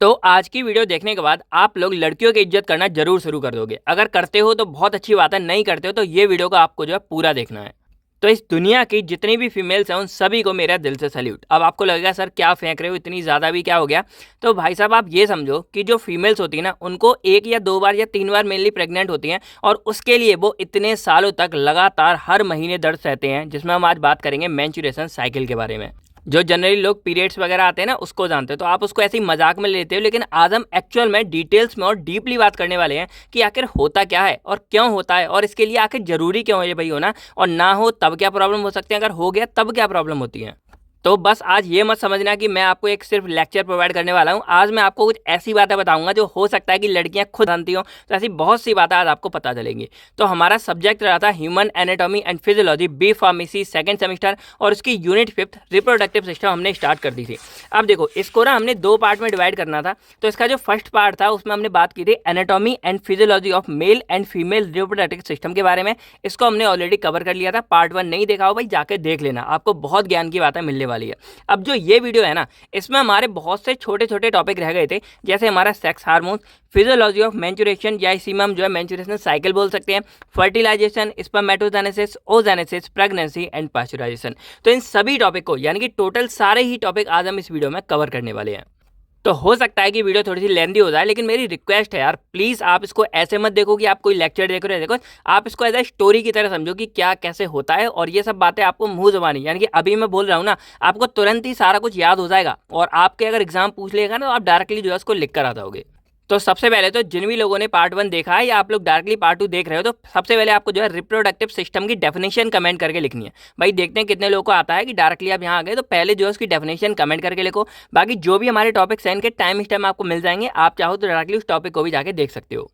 तो आज की वीडियो देखने के बाद आप लोग लड़कियों की इज्जत करना जरूर शुरू कर दोगे। अगर करते हो तो बहुत अच्छी बात है, नहीं करते हो तो ये वीडियो को आपको जो है पूरा देखना है। तो इस दुनिया की जितनी भी फीमेल्स हैं उन सभी को मेरा दिल से सल्यूट। अब आपको लगेगा सर क्या फेंक रहे हो, इतनी ज़्यादा भी क्या हो गया। तो भाई साहब आप ये समझो कि जो फीमेल्स होती है ना, उनको एक या दो बार या तीन बार मेनली प्रेग्नेंट होती हैं और उसके लिए वो इतने सालों तक लगातार हर महीने दर्द सहते हैं, जिसमें हम आज बात करेंगे मेंस्ट्रुएशन साइकिल के बारे में। जो जनरली लोग पीरियड्स वगैरह आते हैं ना उसको जानते हैं, तो आप उसको ऐसे ही मजाक में लेते हो, लेकिन आज हम एक्चुअल में डिटेल्स में और डीपली बात करने वाले हैं कि आखिर होता क्या है और क्यों होता है और इसके लिए आखिर जरूरी क्यों है ये भाई होना, और ना हो तब क्या प्रॉब्लम हो सकती है, अगर हो गया तब क्या प्रॉब्लम होती है। तो बस आज ये मत समझना कि मैं आपको एक सिर्फ लेक्चर प्रोवाइड करने वाला हूँ। आज मैं आपको कुछ ऐसी बातें बताऊंगा जो हो सकता है कि लड़कियां खुद जानती हो, तो ऐसी बहुत सी बातें आज आपको पता चलेंगी। तो हमारा सब्जेक्ट रहा था human anatomy and physiology, B pharmacy second semester, और उसकी यूनिट 5 रिप्रोडक्टिव सिस्टम हमने स्टार्ट कर दी थी। अब देखो इसको ना हमने दो पार्ट में डिवाइड करना था। तो इसका जो फर्स्ट पार्ट था उसमें हमने बात की थी anatomy and physiology of male and female reproductive system के बारे में। इसको हमने ऑलरेडी कवर कर लिया था। पार्ट 1 नहीं देखा हो भाई, जाके देख लेना, आपको बहुत ज्ञान की बातें मिलने वाली है। अब जो ये वीडियो है ना, इसमें हमारे बहुत से छोटे छोटे टॉपिक रह गए थे, जैसे हमारा sex hormone, physiology of menstruation या इसी में हम जो है मेंस्ट्रुएशन साइकिल बोल सकते हैं, fertilisation, spermatogenesis, oogenesis, pregnancy and pasteurisation. तो इन सभी टॉपिक को यानी कि टोटल सारे ही टॉपिक आज हम इस वीडियो में कवर करने वाले हैं। तो हो सकता है कि वीडियो थोड़ी सी लेंदी हो जाए, लेकिन मेरी रिक्वेस्ट है यार, प्लीज़ आप इसको ऐसे मत देखो कि आप कोई लेक्चर देख रहे हो। देखो आप इसको एज ए स्टोरी की तरह समझो कि क्या कैसे होता है, और ये सब बातें आपको मुंह ज़बानी यानी कि अभी मैं बोल रहा हूँ ना, आपको तुरंत ही सारा कुछ याद हो जाएगा, और आपके अगर एग्जाम पूछ लेगा ना तो आप डायरेक्टली जो है उसको लिख कर आ जाओगे। तो सबसे पहले तो जिन भी लोगों ने पार्ट 1 देखा है या आप लोग डायरेक्टली पार्ट 2 देख रहे हो, तो सबसे पहले आपको जो है रिप्रोडक्टिव सिस्टम की डेफिनेशन कमेंट करके लिखनी है। भाई देखते हैं कितने लोगों को आता है कि डायरेक्टली आप यहाँ आ गए, तो पहले जो है उसकी डेफिनेशन कमेंट करके लिखो। बाकी जो भी हमारे टॉपिक्स हैं इनके टाइम आपको मिल जाएंगे, आप चाहो तो डायरेक्टली उस टॉपिक को भी जाके देख सकते हो।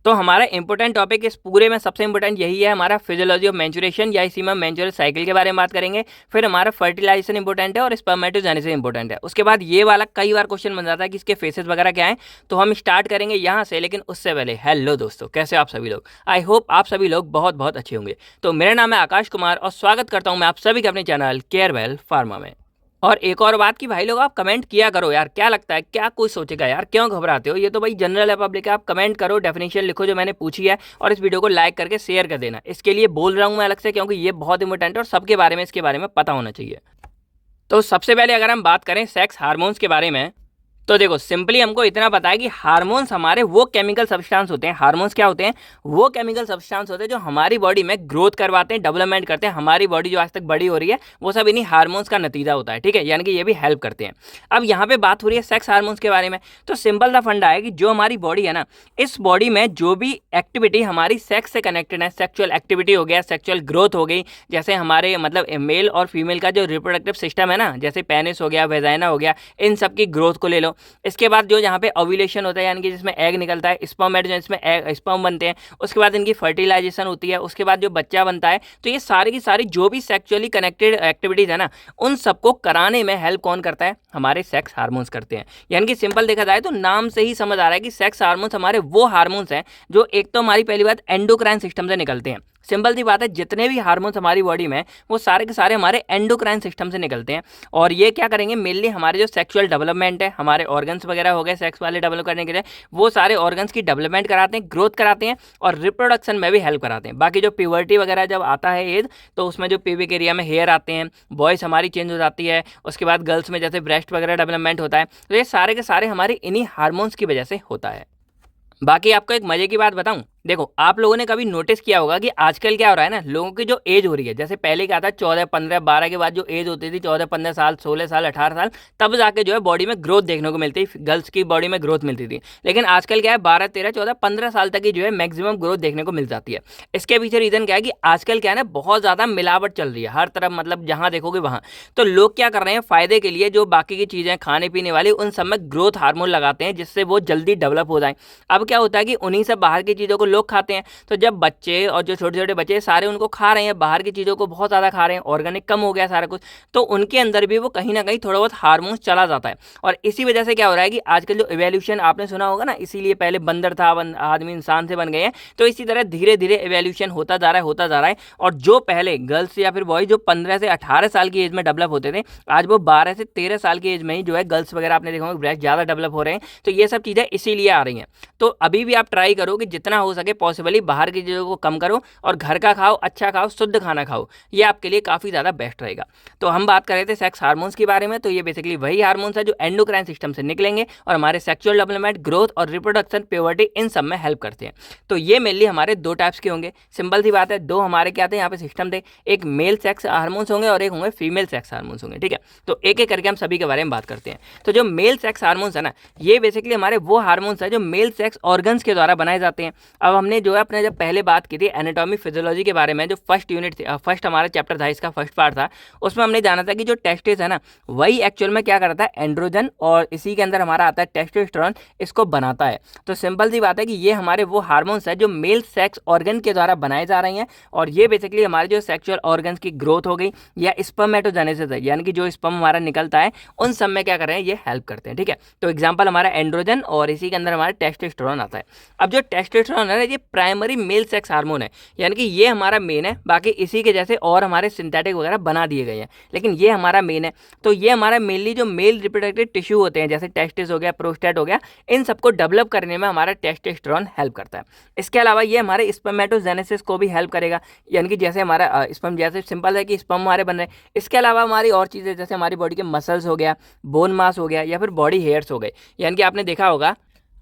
तो हमारा इंपॉर्टेंट टॉपिक इस पूरे में सबसे इंपॉर्टेंट यही है, हमारा फिजियोलॉजी ऑफ मेंस्ट्रुएशन या इसी में मेंस्ट्रुअल साइकिल के बारे में बात करेंगे। फिर हमारा फर्टिलाइजेशन इंपॉर्टेंट है और स्पर्मेटोजेनेसिस इंपॉर्टेंट है। उसके बाद ये वाला कई बार क्वेश्चन बन जाता है कि इसके फेसेस वगैरह क्या हैं, तो हम स्टार्ट करेंगे यहाँ से। लेकिन उससे पहले हेलो दोस्तों, कैसे आप सभी लोग? आई होप आप सभी लोग बहुत बहुत अच्छे होंगे। तो मेरा नाम है आकाश कुमार और स्वागत करता हूँ मैं आप सभी के अपने चैनल केयरवेल फार्मा में। और एक और बात कि भाई लोग आप कमेंट किया करो यार, क्या लगता है क्या कोई सोचेगा यार, क्यों घबराते हो? ये तो भाई जनरल है, पब्लिक है। आप कमेंट करो, डेफिनेशन लिखो जो मैंने पूछी है, और इस वीडियो को लाइक करके शेयर कर देना। इसके लिए बोल रहा हूँ मैं अलग से, क्योंकि ये बहुत इंपॉर्टेंट है और सबके बारे में इसके बारे में पता होना चाहिए। तो सबसे पहले अगर हम बात करें सेक्स हार्मोन्स के बारे में, तो देखो सिंपली हमको इतना पता है कि हार्मोन्स हमारे वो केमिकल सब्सटेंस होते हैं। हार्मोन्स क्या होते हैं? वो केमिकल सब्सटेंस होते हैं जो हमारी बॉडी में ग्रोथ करवाते हैं, डेवलपमेंट करते हैं। हमारी बॉडी जो आज तक बड़ी हो रही है वो सब इन्हीं हार्मोन्स का नतीजा होता है, ठीक है? यानी कि ये भी हेल्प करते हैं। अब यहाँ पे बात हो रही है सेक्स हार्मोन्स के बारे में, तो सिंपल सा फंडा है कि जो हमारी बॉडी है ना, इस बॉडी में जो भी एक्टिविटी हमारी सेक्स से कनेक्टेड है, सेक्चुअल एक्टिविटी हो गया, सेक्चुअल ग्रोथ हो गई, जैसे हमारे मतलब मेल और फीमेल का जो रिप्रोडक्टिव सिस्टम है ना, जैसे पेनिस हो गया, वेजाइना हो गया, इन सब की ग्रोथ को ले लो। इसके बाद जो यहाँ पे ओव्यूलेशन होता है यानी कि जिसमें एग निकलता है, स्पर्मेटोजेनेसिस जिसमें एग स्पर्म बनते हैं, उसके बाद इनकी फर्टिलाइजेशन होती है, उसके बाद जो बच्चा बनता है। तो ये सारी की सारी जो भी सेक्चुअली कनेक्टेड एक्टिविटीज़ है ना, उन सबको कराने में हेल्प कौन करता है? हमारे सेक्स हार्मोन्स करते हैं। यानी कि सिंपल देखा जाए तो नाम से ही समझ आ रहा है कि सेक्स हार्मोन्स हमारे वो हार्मोन्स हैं जो एक तो हमारी पहली बात एंडोक्राइन सिस्टम से निकलते हैं। सिंपल सी बात है, जितने भी हार्मोन्स हमारी बॉडी में वो सारे के सारे हमारे एंडोक्राइन सिस्टम से निकलते हैं। और ये क्या करेंगे? मेनली हमारे जो सेक्सुअल डेवलपमेंट है, हमारे ऑर्गन्स वगैरह हो गए सेक्स वाले डेवलप करने के लिए, वो सारे ऑर्गन्स की डेवलपमेंट कराते हैं, ग्रोथ कराते हैं, और रिप्रोडक्शन में भी हेल्प कराते हैं। बाकी जो प्यूबर्टी वगैरह जब आता है एज, तो उसमें जो प्यूबिक एरिया में हेयर आते हैं, वॉइस हमारी चेंज हो जाती है। उसके बाद गर्ल्स में जैसे ब्रेस्ट वगैरह डेवलपमेंट होता है, तो ये सारे के सारे हमारे इन्हीं हार्मोन्स की वजह से होता है। बाकी आपको एक मजे की बात बताऊं, देखो आप लोगों ने कभी नोटिस किया होगा कि आजकल क्या हो रहा है ना, लोगों की जो एज हो रही है, जैसे पहले क्या था 14 15 12 के बाद जो एज होती थी 14 15 साल 16 साल 18 साल, तब जाके जो है बॉडी में ग्रोथ देखने को मिलती थी, गर्ल्स की बॉडी में ग्रोथ मिलती थी। लेकिन आजकल क्या है 12 13 14 15 साल तक ही जो है मैक्सिमम ग्रोथ देखने को मिल जाती है। इसके पीछे रीजन क्या है कि आजकल क्या है ना, बहुत ज़्यादा मिलावट चल रही है हर तरफ, मतलब जहाँ देखोगे वहाँ। तो लोग क्या कर रहे हैं, फायदे के लिए जो बाकी की चीज़ें खाने पीने वाली उन सब में ग्रोथ हार्मोन लगाते हैं, जिससे वो जल्दी डेवलप हो जाए। अब क्या होता है कि उन्हीं से बाहर की चीज़ों को लोग खाते हैं। तो जब बच्चे और जो छोटे छोटे बच्चे सारे उनको खा रहे हैं, बाहर की चीज़ों को बहुत ज़्यादा खा रहे हैं, ऑर्गेनिक कम हो गया सारा कुछ, तो उनके अंदर भी वो कहीं ना कहीं थोड़ा बहुत हार्मोन्स चला जाता है। और इसी वजह से क्या हो रहा है कि आजकल जो इवोल्यूशन आपने सुना होगा ना, इसीलिए पहले बंदर था, आदमी इंसान से बन गए हैं, तो इसी तरह धीरे धीरे इवोल्यूशन होता जा रहा है, होता जा रहा है। और जो पहले गर्ल्स या फिर बॉय जो 15 से 18 साल की एज में डेवलप होते थे, आज वो 12 से 13 साल की एज में ही जो है गर्ल्स वगैरह आपने देखा होगा ब्रेस्ट ज़्यादा डेवलप हो रहे हैं। तो ये सब चीज़ें इसीलिए आ रही हैं। तो अभी भी आप ट्राई करो कि जितना हो सके पॉसिबली बाहर की चीज़ों को कम करो और घर का खाओ, अच्छा खाओ, शुद्ध खाना खाओ, ये आपके लिए काफ़ी ज़्यादा बेस्ट रहेगा। तो हम बात कर रहे थे सेक्स हार्मोन्स के बारे में। तो ये बेसिकली वही हार्मोन्स है जो एंडोक्राइन सिस्टम से निकलेंगे और हमारे सेक्सुअल डेवलपमेंट, ग्रोथ और रिप्रोडक्शन, प्योबर्टी, इन सब में हेल्प करते हैं। तो ये मेनली हमारे दो टाइप्स के होंगे। सिंपल सी बात है, दो हमारे क्या थे यहाँ पे सिस्टम थे, एक मेल सेक्स हार्मोन्स होंगे और एक होंगे फीमेल सेक्स हार्मोन्स होंगे। ठीक है, तो एक एक करके हम सभी के बारे में बात करते हैं। तो जो मेल सेक्स हार्मोन्स है ना, ये बेसिकली हमारे वो हार्मोन्स है जो मेल सेक्स ऑर्गन्स के द्वारा बनाए जाते हैं। अब हमने जो है अपने जब पहले बात की थी एनाटॉमी फिजियोलॉजी के बारे में, जो फर्स्ट यूनिट थी, फर्स्ट हमारा चैप्टर था, इसका फर्स्ट पार्ट था, उसमें हमने जाना था कि जो टेस्टिस है ना, वही एक्चुअल में क्या करता है, एंड्रोजन, और इसी के अंदर हमारा आता है टेस्टोस्टेरोन, इसको बनाता है। तो सिंपल सी बात है कि ये हमारे वो हार्मोन्स है जो मेल सेक्स ऑर्गन के द्वारा बनाए जा रहे हैं। और ये बेसिकली हमारे जो सेक्सुअल ऑर्गन्स की ग्रोथ हो गई या स्पर्मेटोजेनेसिस है, यानी कि जो स्पर्म हमारा निकलता है, उन सब में क्या कर रहे हैं, ये हेल्प करते हैं। ठीक है, तो एग्जाम्पल हमारा एंड्रोजन और इसी के अंदर हमारा टेस्टोस्टेरोन आता है। अब जो टेस्टोस्टेरोन है ना, ये प्राइमरी मेल सेक्स हार्मोन है, यानी कि ये हमारा मेन है। बाकी इसी के जैसे और हमारे सिंथेटिक वगैरह बना दिए गए हैं, लेकिन ये हमारा मेन है। तो ये हमारा मेनली जो मेल रिप्रोडक्टिव टिश्यू होते हैं, जैसे टेस्टिस हो गया, प्रोस्टेट हो गया, इन सबको डेवलप करने में हमारा टेस्टोस्टेरोन हेल्प करता है। इसके अलावा ये हमारे स्पर्मेटोजेनेसिस को भी हेल्प करेगा, यानी कि जैसे हमारा स्पर्म, जैसे सिंपल है कि स्पर्म हमारे बन रहे हैं। इसके अलावा हमारी और चीज़ें जैसे हमारी बॉडी के मसल्स हो गया, बोन मास हो गया, या फिर बॉडी हेयर्स हो गए, यानी कि आपने देखा होगा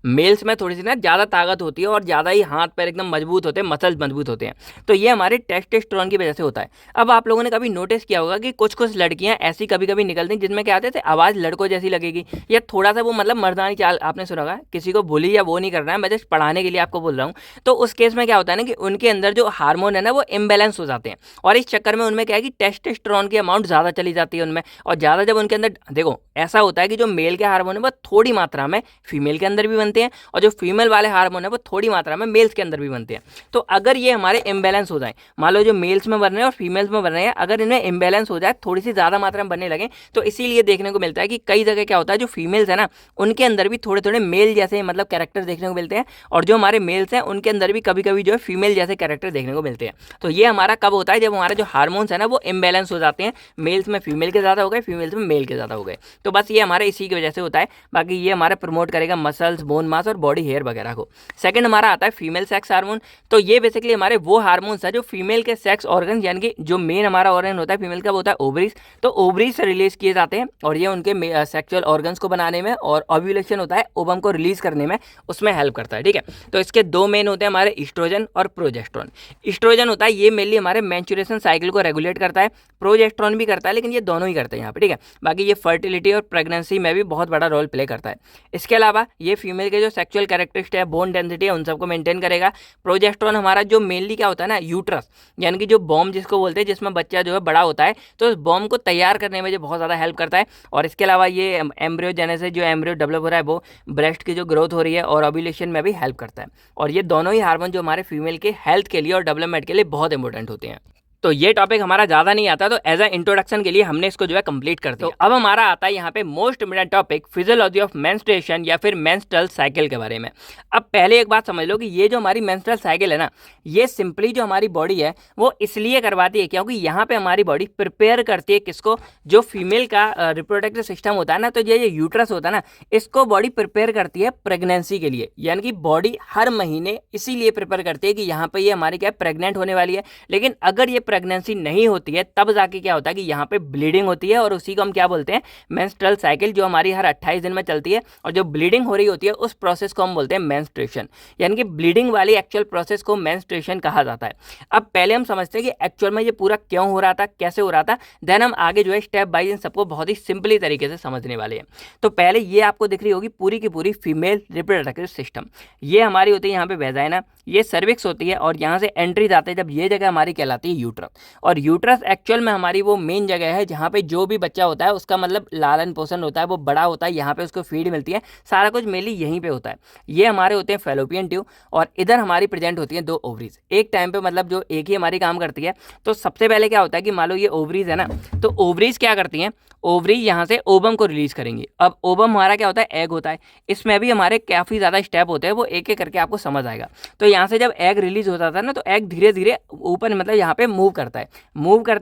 मेल्स में थोड़ी सी ना ज़्यादा ताकत होती है और ज़्यादा ही हाथ पैर एकदम मजबूत होते हैं, मसल्स मजबूत होते हैं। तो ये हमारे टेस्टोस्टेरोन की वजह से होता है। अब आप लोगों ने कभी नोटिस किया होगा कि कुछ कुछ लड़कियां ऐसी कभी कभी निकलती हैं जिनमें क्या आते थे, आवाज़ लड़कों जैसी लगेगी, या थोड़ा सा वो मतलब मर्दानी चाल। आपने सुना होगा, किसी को बोली या वो नहीं करना है, मैं जस्ट पढ़ाने के लिए आपको बोल रहा हूँ। तो उस केस में क्या होता है ना कि उनके अंदर जो हार्मोन है ना, वो इम्बेलेंस हो जाते हैं, और इस चक्कर में उनमें क्या है कि टेस्टोस्टेरोन की अमाउंट ज़्यादा चली जाती है उनमें। और ज़्यादा जब उनके अंदर, देखो ऐसा होता है कि जो मेल के हार्मोन है वो थोड़ी मात्रा में फीमेल के अंदर भी बनते हैं, और जो फीमेल वाले हार्मोन है वो थोड़ी मात्रा में मेल्स के अंदर भी बनते हैं। तो अगर ये हमारे इम्बैलेंस हो जाए, मान लो जो मेल्स में बन रहे हैं और फीमेल्स में बन रहे हैं, अगर इनमें इम्बैलेंस हो जाए, थोड़ी सी ज़्यादा मात्रा में बनने लगे, तो इसीलिए देखने को मिलता है कि कई जगह क्या होता है, जो फीमेल्स है ना, उनके अंदर भी थोड़े थोड़े मेल जैसे मतलब कैरेक्टर देखने को मिलते हैं, और जो हमारे मेल्स हैं उनके अंदर भी कभी कभी जो है फीमेल जैसे कैरेक्टर देखने को मिलते हैं। तो ये हमारा कब होता है, जब हमारे जो हार्मोन्स है ना वो इम्बैलेंस हो जाते हैं, मेल्स में फीमेल के ज़्यादा हो गए, फीमेल्स में मेल के ज़्यादा हो गए। तो बस ये हमारे इसी की वजह से होता है। बाकी ये हमारा प्रमोट करेगा मसल्स, बोन मास और बॉडी हेयर वगैरह को। सेकंड हमारा आता है फीमेल सेक्स हार्मोन। तो ये बेसिकली हमारे वो हार्मोन्स है जो फीमेल के सेक्स ऑर्गन, यानी कि जो मेन हमारा ऑर्गन होता है फीमेल का, वो होता है ओवरीज। तो ओवरीज से रिलीज किए जाते हैं, और ये उनके सेक्सुअल ऑर्गन्स को बनाने में, और ओव्यूलेशन होता है ओवम को रिलीज करने में, उसमें हेल्प करता है। ठीक है, तो इसके दो मेन होते हैं हमारे, ईस्ट्रोजन और प्रोजेस्टेरोन। ईस्ट्रोजन होता है ये मेनली हमारे मेंस्ट्रुएशन साइकिल को रेगुलेट करता है, प्रोजेस्टेरोन भी करता है, लेकिन ये दोनों ही करते हैं यहाँ पे। ठीक है, बाकी ये फर्टिलिटी और प्रेगनेंसी में भी बहुत बड़ा रोल प्ले करता है। इसके अलावा ये फीमेल के जो सेक्सुअल कैरेक्टरिस्टिक है, बोन डेंसिटी है, उन सबको मेंटेन करेगा। प्रोजेस्टेरोन हमारा जो मेनली क्या होता है ना, यूट्रस, यानी कि जो बॉम्ब जिसको बोलते हैं, जिसमें बच्चा जो है बड़ा होता है, तो उस बॉम्ब को तैयार करने में जो बहुत ज़्यादा हेल्प करता है। और इसके अलावा ये एम्ब्रियोजेनेसिस, जो एम्ब्रियो डेवलप हो रहा है, वो ब्रेस्ट की जो ग्रोथ हो रही है, और ओव्यूलेशन में भी हेल्प करता है। और ये दोनों ही हार्मोन जो हमारे फीमेल के हेल्थ के लिए और डेवलपमेंट के लिए बहुत इंपॉर्टेंट होते हैं। तो ये टॉपिक हमारा ज़्यादा नहीं आता, तो एज अ इंट्रोडक्शन के लिए हमने इसको जो है कंप्लीट कर दिया। तो अब हमारा आता है यहाँ पे most important topic, physiology of menstruation या फिर मेंस्ट्रुअल साइकिल के बारे में। अब पहले एक बात समझ लो कि ये जो हमारी मेंस्ट्रुअल साइकिल है ना, ये सिंपली जो हमारी बॉडी है वो इसलिए करवाती है क्योंकि यहाँ पे हमारी बॉडी प्रिपेयर करती है किसको, जो फीमेल का रिप्रोडक्टिव सिस्टम होता है ना, तो ये यूट्रस होता है ना, इसको बॉडी प्रिपेयर करती है प्रेगनेंसी के लिए। यानी कि बॉडी हर महीने इसीलिए प्रिपेयर करती है कि यहाँ पे ये हमारी क्या प्रेग्नेंट होने वाली है। लेकिन अगर ये प्रेगनेंसी नहीं होती है, तब जाके क्या होता है कि यहाँ पे ब्लीडिंग होती है, और उसी को हम क्या बोलते हैं, मेंस्ट्रुअल साइकिल, जो हमारी हर 28 दिन में चलती है। और जो ब्लीडिंग हो रही होती है उस प्रोसेस को हम बोलते हैं मेंस्ट्रुएशन, यानी कि ब्लीडिंग वाली एक्चुअल प्रोसेस को मेंस्ट्रुएशन कहा जाता है। अब पहले हम समझते हैं कि एक्चुअल में ये पूरा क्यों हो रहा था, कैसे हो रहा था, देन हम आगे जो है स्टेप बाय इन सबको बहुत ही सिंपली तरीके से समझने वाले हैं। तो पहले ये आपको दिख रही होगी पूरी की पूरी फीमेल रिप्रोडक्टिव सिस्टम। ये हमारी होती है यहाँ पे वेजाइना, ये सर्विक्स होती है, और यहाँ से एंट्री जाते हैं जब ये जगह हमारी कहलाती है यूट्रस। यूट्रस। और यूट्रस एक्चुअल में हमारी वो मेन जगह है जहाँ पे जो भी बच्चा होता है उसका मतलब लालन पोषण होता है, वो बड़ा होता है, यहाँ पे उसको फीड मिलती है, सारा कुछ मेनली यहीं पे होता है। ये हमारे होते हैं फैलोपियन ट्यूब, और इधर हमारी प्रेजेंट होती है 2 ओवरीज एक टाइम पे, मतलब जो एक ही हमारी काम करती है। तो सबसे पहले क्या होता है कि मान लो ये ओवरीज है ना, तो ओवरीज क्या करती हैं, ओवरीज यहाँ से ओवम को रिलीज करेंगी। अब ओवम हमारा क्या होता है, एग होता है। इसमें भी हमारे काफ़ी ज़्यादा स्टेप होते हैं, वो एक एक करके आपको समझ आएगा। तो यहाँ से जब एग रिलीज होता था ना, तो एग धीरे धीरे ऊपर मतलब यहाँ पे मूव करता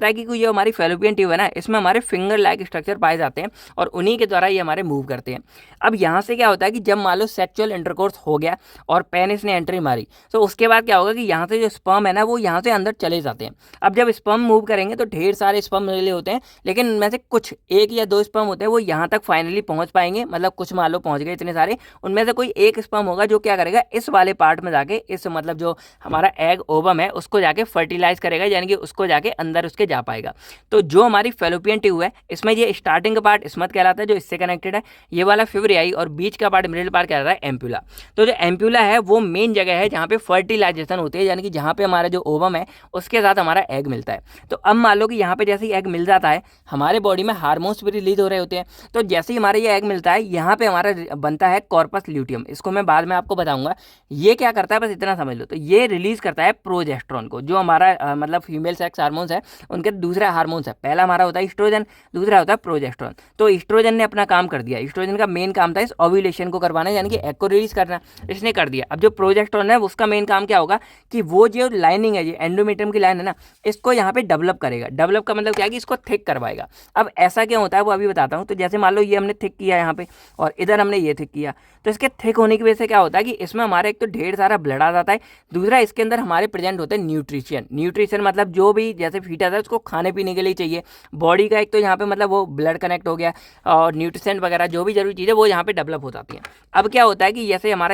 है क्योंकि ये हमारी फैलोपियन ट्यूब है ना, इसमें हमारे फिंगर लाइक स्ट्रक्चर पाए जाते हैं और उन्हीं के द्वारा ये हमारे मूव करते हैं। अब यहाँ से क्या होता है कि जब मान लो सेक्चुअल इंटरकोर्स हो गया और पेनिस ने एंट्री मारी, तो उसके बाद क्या होगा कि यहाँ से जो स्पर्म है ना, वो यहाँ से अंदर चले जाते हैं। अब जब स्पर्म मूव करेंगे तो ढेर सारे स्पर्म रिले होते हैं, लेकिन उनमें से कुछ 1 या 2 स्पर्म होते हैं वो यहाँ तक फाइनली पहुँच पाएंगे, मतलब कुछ मान लो पहुँच गए इतने सारे, उनमें से कोई एक स्पर्म होगा जो क्या करेगा, इस वाले पार्ट में जाके, इस मतलब जो हमारा एग ओवम है उसको जाके फर्टिलाइज करेगा, यानी कि उसको जाके अंदर उसके जा पाएगा। तो जो हमारी फैलोपियन ट्यूब है, इसमें ये स्टार्टिंग का पार्ट स्मथ कहलाता है जो इससे कनेक्टेड है, ये वाला फिब्रियाई, और बीच का पार्ट मिडिल पार्ट कहलाता है एम्प्यूला। तो जो एम्प्यूला है वो मेन जगह है जहाँ पे फर्टिलाइजेशन होती है, यानी कि जहाँ पे हमारा जो ओवम है उसके साथ हमारा एग मिलता है। तो अब मान लो कि यहाँ पे जैसे ही एग मिल जाता है, हमारे बॉडी में हार्मोन्स भी रिलीज हो रहे होते हैं। तो जैसे ही हमारे ये एग मिलता है, यहाँ पे हमारा बनता है कॉर्पस ल्यूटियम, इसको मैं बाद में आपको बताऊंगा। ये क्या करता है, बस इतना समझ लो, तो ये रिलीज करता है प्रोजेस्टेरोन को, जो हमारा मतलब फीमेल सेक्स हार्मोन्स है उनके दूसरा हार्मोन्स है। पहला हमारा होता है ईस्ट्रोजन, दूसरा होता है प्रोजेस्टेरोन। तो ईस्ट्रोजन ने अपना काम कर दिया, ईस्ट्रोजन का मेन काम था इस ओव्यूलेशन को करवाना, यानी कि एग को रिलीज करना, इसने कर दिया। अब जो प्रोजेस्टेरोन है उसका मेन काम क्या होगा कि वो जो लाइनिंग है, ये एंडोमेट्रियम की लाइन है ना, इसको यहाँ पे डेवलप करेगा। डेवलप का मतलब क्या है कि इसको थिक करवाएगा। अब ऐसा क्या होता है वो अभी बताता हूँ। तो जैसे मान लो ये हमने थिक किया यहाँ पे, और इधर हमने ये थिक किया, तो इसके थिक होने की वजह से क्या होता है कि इसमें हमारे एक तो ढेर सारा ब्लड आ जाता है, दूसरा इसके अंदर हमारे प्रेजेंट होते हैं न्यूट्रिशन मतलब जो भी जैसे फीटस है उसको खाने पीने के लिए चाहिए बॉडी का, एक तो यहाँ पे मतलब वो ब्लड कनेक्ट हो गया, और न्यूट्रिशन वगैरह जो भी जरूरी चीज़ है वो यहाँ पे डेवलप हो जाती है। अब क्या होता है कि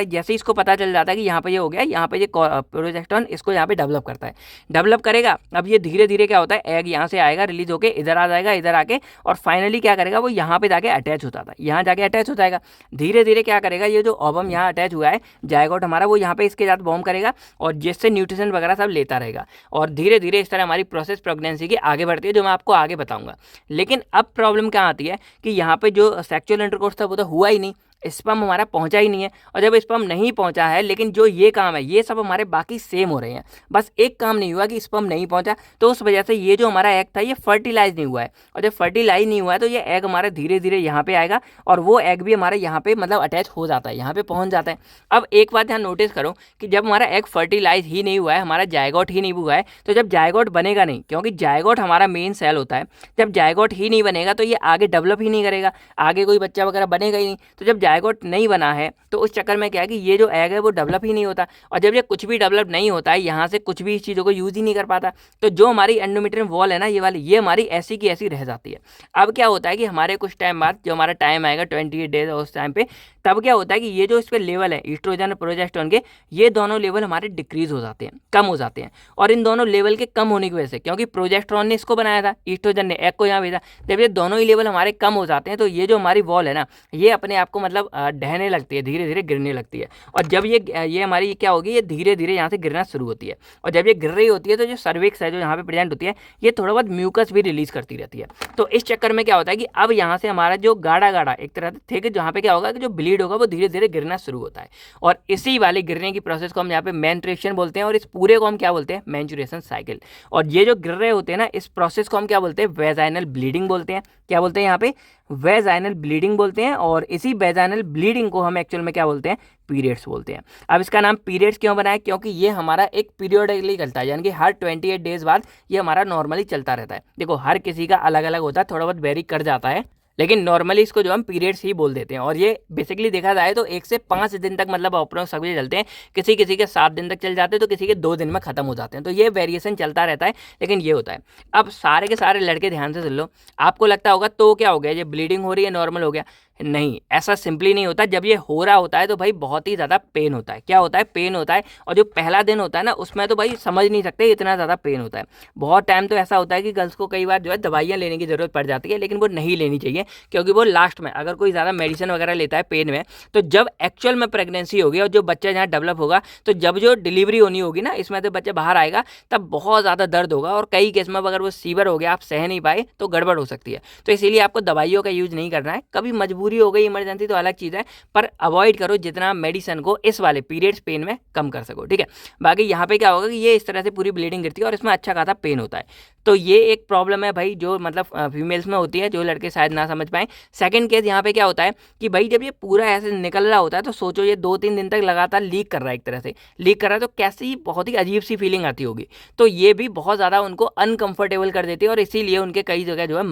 जैसे इसको पता चल जाता है कि यहाँ पे ये हो गया, यहाँ पे ये प्रोजेस्टेरोन इसको यहाँ पे डेवलप करता है, डेवलप करेगा। अब ये धीरे धीरे क्या होता है, एग यहाँ से आएगा, रिलीज होकर इधर आ जाएगा, इधर आके और फाइनली क्या करेगा, वो यहाँ पे जाके अटैच होता था, यहाँ जाके अटैच हो जाएगा। धीरे धीरे क्या करेगा, ये जो ओवम यहाँ अटैच हुआ है जायगोट हमारा, वो यहाँ पे इसके साथ बॉर्म करेगा और जिससे न्यूट्रिशन वगैरह सब लेता रहेगा, और धीरे धीरे इस तरह हमारी प्रोसेस प्रेगनेंसी की आगे बढ़ती है, जो मैं आपको आगे बताऊंगा। लेकिन अब प्रॉब्लम क्या आती है कि यहाँ पे जो सेक्सुअल इंटरकोर्स था वो तो हुआ ही नहीं, स्पर्म हमारा पहुंचा ही नहीं है। और जब स्पर्म नहीं पहुंचा है, लेकिन जो ये काम है ये सब हमारे बाकी सेम हो रहे हैं, बस एक काम नहीं हुआ कि स्पर्म नहीं पहुंचा, तो उस वजह से ये जो हमारा एग था ये फर्टिलाइज नहीं हुआ है। और जब फर्टिलाइज नहीं हुआ है तो ये एग हमारा धीरे धीरे यहाँ पे आएगा, और वो एग भी हमारे यहाँ पे मतलब अटैच हो जाता है, यहाँ पे पहुँच जाता है। अब एक बात यहाँ नोटिस करो कि जब हमारा एग फर्टिलाइज ही नहीं हुआ है, हमारा जायगोट ही नहीं हुआ है, तो जब जायगोट बनेगा नहीं, क्योंकि जायगोट हमारा मेन सेल होता है, जब जायगोट ही नहीं बनेगा तो ये आगे डेवलप ही नहीं करेगा, आगे कोई बच्चा वगैरह बनेगा ही नहीं। तो जब जायगोट नहीं बना है तो उस चक्कर में क्या है कि ये जो एग है वो डेवलप ही नहीं होता, और जब ये कुछ भी डेवलप नहीं होता है, यहाँ से कुछ भी इस चीज़ों को यूज़ ही नहीं कर पाता, तो जो हमारी एंडोमेट्रियम वॉल है ना, ये वाली, ये हमारी ऐसी की ऐसी रह जाती है। अब क्या होता है कि हमारे कुछ टाइम बाद जो हमारा टाइम आएगा 28 डेज, उस टाइम पे तब क्या होता है कि ये जो इस पर लेवल है ईस्ट्रोजन और प्रोजेस्टेरोन के, ये दोनों लेवल हमारे डिक्रीज हो जाते हैं, कम हो जाते हैं। और इन दोनों लेवल के कम होने की वजह से, क्योंकि प्रोजेस्टेरोन ने इसको बनाया था, ईस्ट्रोजन ने एग को यहाँ भेजा, जब ये दोनों ही लेवल हमारे कम हो जाते हैं तो ये जो हमारी वॉल है ना, ये अपने आप को मतलब ढहने लगती है, धीरे धीरे गिरने लगती है। और जब ये हमारी क्या होगी, ये धीरे धीरे यहाँ से गिरना शुरू होती है, और जब ये गिर रही होती है तो जो सर्विक्स है जो यहाँ पे प्रेजेंट होती है, ये थोड़ा बहुत म्यूकस भी रिलीज करती रहती है। तो इस चक्कर में क्या होता है कि अब यहाँ से हमारा जो गाढ़ा गाढ़ा एक तरह से थिक, जहाँ पे क्या होगा कि जो ब्लीड होगा वो धीरे धीरे गिरना शुरू होता है, और इसी वाले गिरने की प्रोसेस को हम यहाँ पे मेंस्ट्रुएशन बोलते हैं, और इस पूरे को हम क्या बोलते हैं, मेंस्ट्रुएशन साइकिल। और ये जो गिर रहे होते हैं ना, इस प्रोसेस को हम क्या बोलते हैं, वेजाइनल ब्लीडिंग बोलते हैं। क्या बोलते हैं यहाँ पे, वेजाइनल ब्लीडिंग बोलते हैं, और इसी वेजाइनल ब्लीडिंग को हम एक्चुअल में क्या बोलते हैं, पीरियड्स बोलते हैं। अब इसका नाम पीरियड्स क्यों बना है, क्योंकि ये हमारा एक पीरियडिकली चलता है, यानी कि हर 28 डेज बाद ये हमारा नॉर्मली चलता रहता है। देखो हर किसी का अलग अलग होता है, थोड़ा बहुत वेरी कर जाता है, लेकिन नॉर्मली इसको जो हम पीरियड्स ही बोल देते हैं। और ये बेसिकली देखा जाए तो 1 से 5 दिन तक मतलब अप्रोक्स सभी चलते हैं, किसी किसी के 7 दिन तक चल जाते हैं, तो किसी के 2 दिन में खत्म हो जाते हैं। तो ये वेरिएशन चलता रहता है, लेकिन ये होता है। अब सारे के सारे लड़के ध्यान से सुन लो, आपको लगता होगा तो क्या हो गया, ये ब्लीडिंग हो रही है, नॉर्मल हो गया, नहीं, ऐसा सिंपली नहीं होता। जब ये हो रहा होता है तो भाई बहुत ही ज़्यादा पेन होता है। क्या होता है? पेन होता है। और जो पहला दिन होता है ना, उसमें तो भाई समझ नहीं सकते इतना ज़्यादा पेन होता है। बहुत टाइम तो ऐसा होता है कि गर्ल्स को कई बार जो है दवाइयाँ लेने की ज़रूरत पड़ जाती है, लेकिन वो नहीं लेनी चाहिए, क्योंकि वो लास्ट में अगर कोई ज़्यादा मेडिसिन वगैरह लेता है पेन में, तो जब एक्चुअल में प्रेगनेंसी होगी और जो बच्चा जहाँ डेवलप होगा, तो जब जो डिलीवरी होनी होगी ना, इसमें से बच्चा बाहर आएगा, तब बहुत ज़्यादा दर्द होगा। और कई केस में अगर वो सीवियर हो गया, आप सह नहीं पाए, तो गड़बड़ हो सकती है। तो इसीलिए आपको दवाइयों का यूज़ नहीं करना है। कभी मजबूरी हो गई, इमरजेंसी, तो अलग चीज़ है, पर अवॉइड करो जितना मेडिसिन को इस वाले पीरियड्स पेन में कम कर सको, ठीक है। बाकी यहाँ पे क्या होगा कि ये इस तरह से पूरी ब्लीडिंग गिरती है और इसमें अच्छा खासा पेन होता है। तो ये एक प्रॉब्लम है भाई, जो मतलब फीमेल्स में होती है, जो लड़के शायद ना समझ पाएँ। सेकंड केस यहाँ पे क्या होता है कि भाई जब ये पूरा ऐसे निकल रहा होता है, तो सोचो ये 2-3 दिन तक लगातार लीक कर रहा है, एक तरह से लीक कर रहा है, तो कैसी बहुत ही अजीब सी फीलिंग आती होगी। तो ये भी बहुत ज़्यादा उनको अनकंफर्टेबल कर देती है, और इसीलिए उनके कई जगह जो है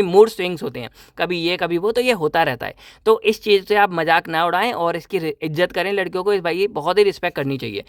मूड स्विंग्स होते हैं, कभी ये कभी वो, तो ये होता रहता है। तो इस चीज़ से आप मजाक ना उड़ाएं और इसकी इज्जत करें। लड़कियों को इस भाई बहुत ही रिस्पेक्ट करनी चाहिए,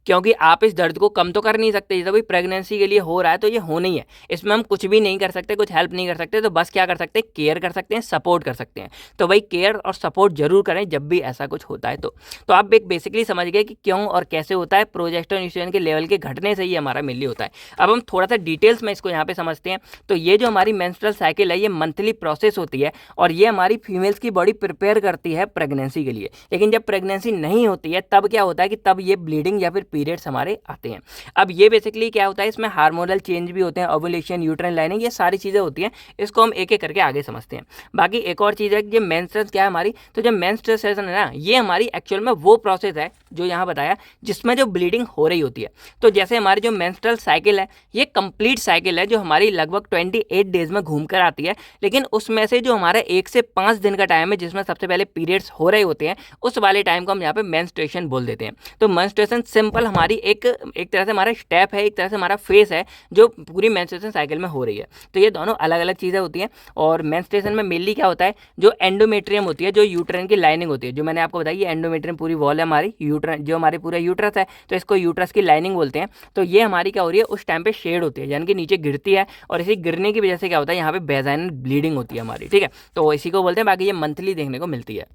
क्योंकि आप इस दर्द को कम तो कर नहीं सकते। जैसे भाई प्रेगनेंसी के लिए हो रहा है तो ये होना ही है, इसमें हम कुछ भी नहीं कर सकते, कुछ हेल्प नहीं कर सकते। तो बस क्या कर सकते हैं? केयर कर सकते हैं, सपोर्ट कर सकते हैं। तो भाई केयर और सपोर्ट जरूर करें जब भी ऐसा कुछ होता है। तो आप एक बेसिकली समझ गए कि क्यों और कैसे होता है। प्रोजेस्टेरोन एस्ट्रोजन के लेवल के घटने से ही हमारा मेनली होता है। अब हम थोड़ा सा डिटेल्स में इसको यहाँ पे समझते हैं। तो ये जो हमारी मेंस्ट्रुअल साइकिल है, ये मंथली प्रोसेस होती है, और ये हमारी फीमेल्स की बॉडी प्रिपेयर करती है प्रेगनेंसी के लिए। लेकिन जब प्रेगनेंसी नहीं होती है, तब क्या होता है कि तब ये ब्लीडिंग या फिर पीरियड्स हमारे आते हैं। अब ये बेसिकली क्या होता है, इसमें हार्मोनल चेंज भी होते हैं, ओव्यूलेशन, यूट्राइन लाइनिंग, ये सारी चीज़ें होती हैं। इसको हम एक एक करके आगे समझते हैं। बाकी एक और चीज़ है कि ये मेंस्ट्रुएशन क्या है हमारी, तो जो मेंस्ट्रुएशन है ना, ये हमारी एक्चुअल में वो प्रोसेस है जो यहाँ बताया, जिसमें जो ब्लीडिंग हो रही होती है। तो जैसे हमारी जो मेंस्ट्रुअल साइकिल है, ये कंप्लीट साइकिल है जो हमारी लगभग 28 डेज में घूम कर आती है। लेकिन उसमें से जो हमारा 1 से 5 दिन का टाइम है, जिसमें सबसे पहले पीरियड्स हो रहे होते हैं, उस वाले टाइम को हम यहाँ पे मेंस्ट्रुएशन बोल देते हैं। तो मेंस्ट्रुएशन सिंपल हमारी एक तरह से हमारा स्टेप है, एक तरह से हमारा फेस है, जो पूरी मेंस्ट्रुएशन साइकिल में हो रही है। तो ये दोनों अलग अलग चीज़ें होती हैं। और मेंस्ट्रुएशन में मेनली क्या होता है, जो एंडोमेट्रियम होती है, जो यूट्राइन की लाइनिंग होती है, जो मैंने आपको बताई, ये एंडोमेट्रियम पूरी वॉल है हमारी यूट्राइन, जो हमारे पूरा यूट्रस है, तो इसको यूट्रस की लाइनिंग बोलते हैं। तो ये हमारी क्या हो रही है, उस टाइम पे शेड होती है, यानी कि नीचे गिरती है, और इसी गिरने की वजह से क्या होता है, यहाँ पे वेजाइनल ब्लीडिंग होती है हमारी, ठीक है। तो इसी को बोलते हैं। बाकी ये मंथली देखने को मिलती है।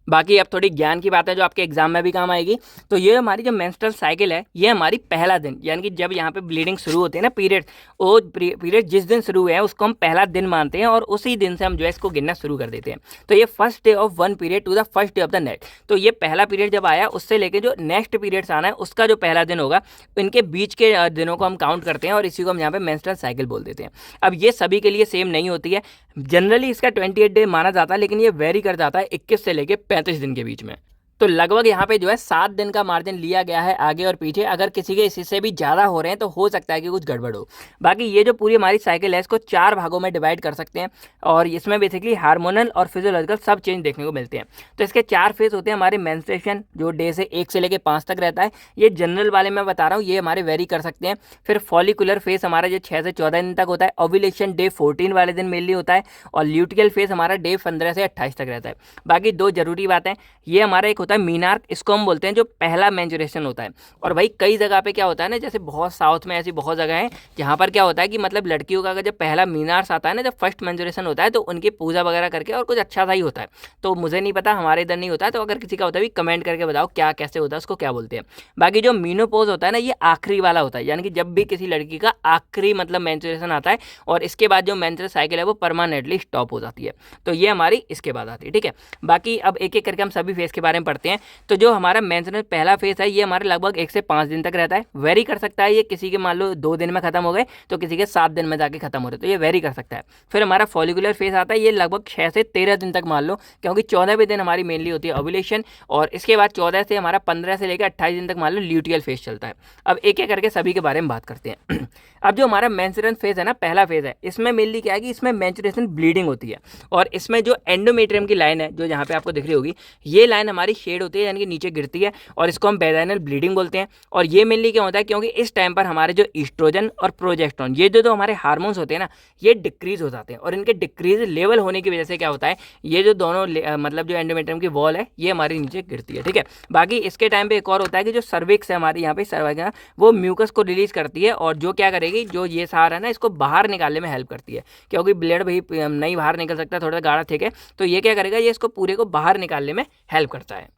बाकी अब थोड़ी ज्ञान की बात है जो आपके एग्जाम में भी काम आएगी। तो ये हमारी जो मेंस्ट्रुअल साइकिल है, ये हमारी पहला दिन, यानी कि जब यहाँ पे ब्लीडिंग शुरू होती है ना, पीरियड, वो पीरियड जिस दिन शुरू हुए हैं उसको हम पहला दिन मानते हैं, और उसी दिन से हम जो है इसको गिनना शुरू कर देते हैं। तो ये first day of one period to the first day of the next. तो ये पहला पीरियड जब आया, उससे लेकर जो नेक्स्ट पीरियड्स आना है, उसका जो पहला दिन होगा, इनके बीच के दिनों को हम काउंट करते हैं, और इसी को हम यहाँ पे मेंस्ट्रुअल साइकिल बोल देते हैं। अब ये सभी के लिए सेम नहीं होती है। जनरली इसका 28 डे माना जाता है, लेकिन ये वेरी कर जाता है 21 से लेकर 35 दिन के बीच में। तो लगभग यहाँ पे जो है 7 दिन का मार्जिन लिया गया है आगे और पीछे। अगर किसी के इससे भी ज़्यादा हो रहे हैं तो हो सकता है कि कुछ गड़बड़ हो। बाकी ये जो पूरी हमारी साइकिल है, इसको 4 भागों में डिवाइड कर सकते हैं, और इसमें बेसिकली हार्मोनल और फिजियोलॉजिकल सब चेंज देखने को मिलते हैं। तो इसके 4 फेज होते हैं हमारे। मेंस्ट्रुएशन जो डे से 1 से लेकर 5 तक रहता है, ये जनरल वाले मैं बता रहा हूँ, ये हमारे वेरी कर सकते हैं। फिर फॉलिकुलर फेज हमारा जो 6 से 14 दिन तक होता है। ओव्यूलेशन डे 14 वाले दिन मेनली होता है, और ल्यूटियल फेज हमारा डे 15 से 28 तक रहता है। बाकी 2 जरूरी बातें, ये हमारा एक होता है मीनार्क, इसको हम बोलते हैं, जो पहला मेंस्ट्रुएशन होता है। और भाई कई जगह पे क्या होता है ना, जैसे बहुत साउथ में ऐसी बहुत जगह है जहाँ पर क्या होता है कि मतलब लड़कियों का अगर जब पहला मीनार्स आता है ना, जब फर्स्ट मेंस्ट्रुएशन होता है, तो उनकी पूजा वगैरह करके और कुछ अच्छा सा ही होता है। तो मुझे नहीं पता, हमारे इधर नहीं होता है। तो अगर किसी का होता है भी कमेंट करके बताओ क्या कैसे होता है, उसको क्या बोलते हैं। बाकी जो मीनोपॉज होता है ना, ये आखिरी वाला होता है, यानी कि जब भी किसी लड़की का आखिरी मतलब मेंस्ट्रुएशन आता है, और इसके बाद जो मेंस्ट्रुअल साइकिल है वो परमानेंटली स्टॉप हो जाती है। तो ये हमारी इसके बाद आती है, ठीक है। बाकी अब एक एक करके हम सभी फेज के बारे में पढ़ते हैं। तो जो हमारा मेंस्ट्रुएशन पहला फेज है, ये हमारे लगभग 1 से 5 दिन तक रहता है। वेरी कर सकता है, ये किसी के मान लो 2 दिन में खत्म हो गए, तो किसी के 7 दिन में जाके खत्म हो रहे, तो ये वेरी कर सकता है। फिर हमारा फॉलिकुलर फेज आता है, ये लगभग 6 से 13 दिन तक मान लो, क्योंकि 14वें दिन हमारी मेनली होती है ओव्यूलेशन, और इसके बाद 14 से हमारा 15 से लेकर 28 दिन तक मान लो ल्यूटियल फेज चलता है। अब एक एक करके सभी के बारे में बात करते हैं। अब जो हमारा मेंस्ट्रुएशन फेज है ना, पहला फेज है, इसमें मेनली क्या है कि इसमें मेंस्ट्रुएशन ब्लीडिंग होती है, और इसमें जो एंडोमेट्रियम की लाइन है, जो यहाँ पे आपको दिख रही होगी, ये लाइन हमारी शेड होती है यानी कि नीचे गिरती है और इसको हम वेजाइनल ब्लीडिंग बोलते हैं। और ये मेनली क्या होता है, क्योंकि इस टाइम पर हमारे जो ईस्ट्रोजन और प्रोजेस्टेरोन ये जो हमारे हार्मोन्स होते हैं ना, ये डिक्रीज हो जाते हैं। और इनके डिक्रीज लेवल होने की वजह से क्या होता है, ये जो दोनों मतलब जो एंडोमेट्रियम की वॉल है ये हमारी नीचे गिरती है। ठीक है, बाकी इसके टाइम पे एक और होता है कि जो सर्विक्स है हमारी यहाँ पे सर्वाइकल, वो म्यूकस को रिलीज करती है और जो क्या करेगी, जो ये सार है ना, इसको बाहर निकालने में हेल्प करती है, क्योंकि ब्लड भाई नहीं बाहर निकल सकता, थोड़ा गाढ़ा ठीक है, तो ये क्या करेगा, ये इसको पूरे को बाहर निकालने में हेल्प करता है।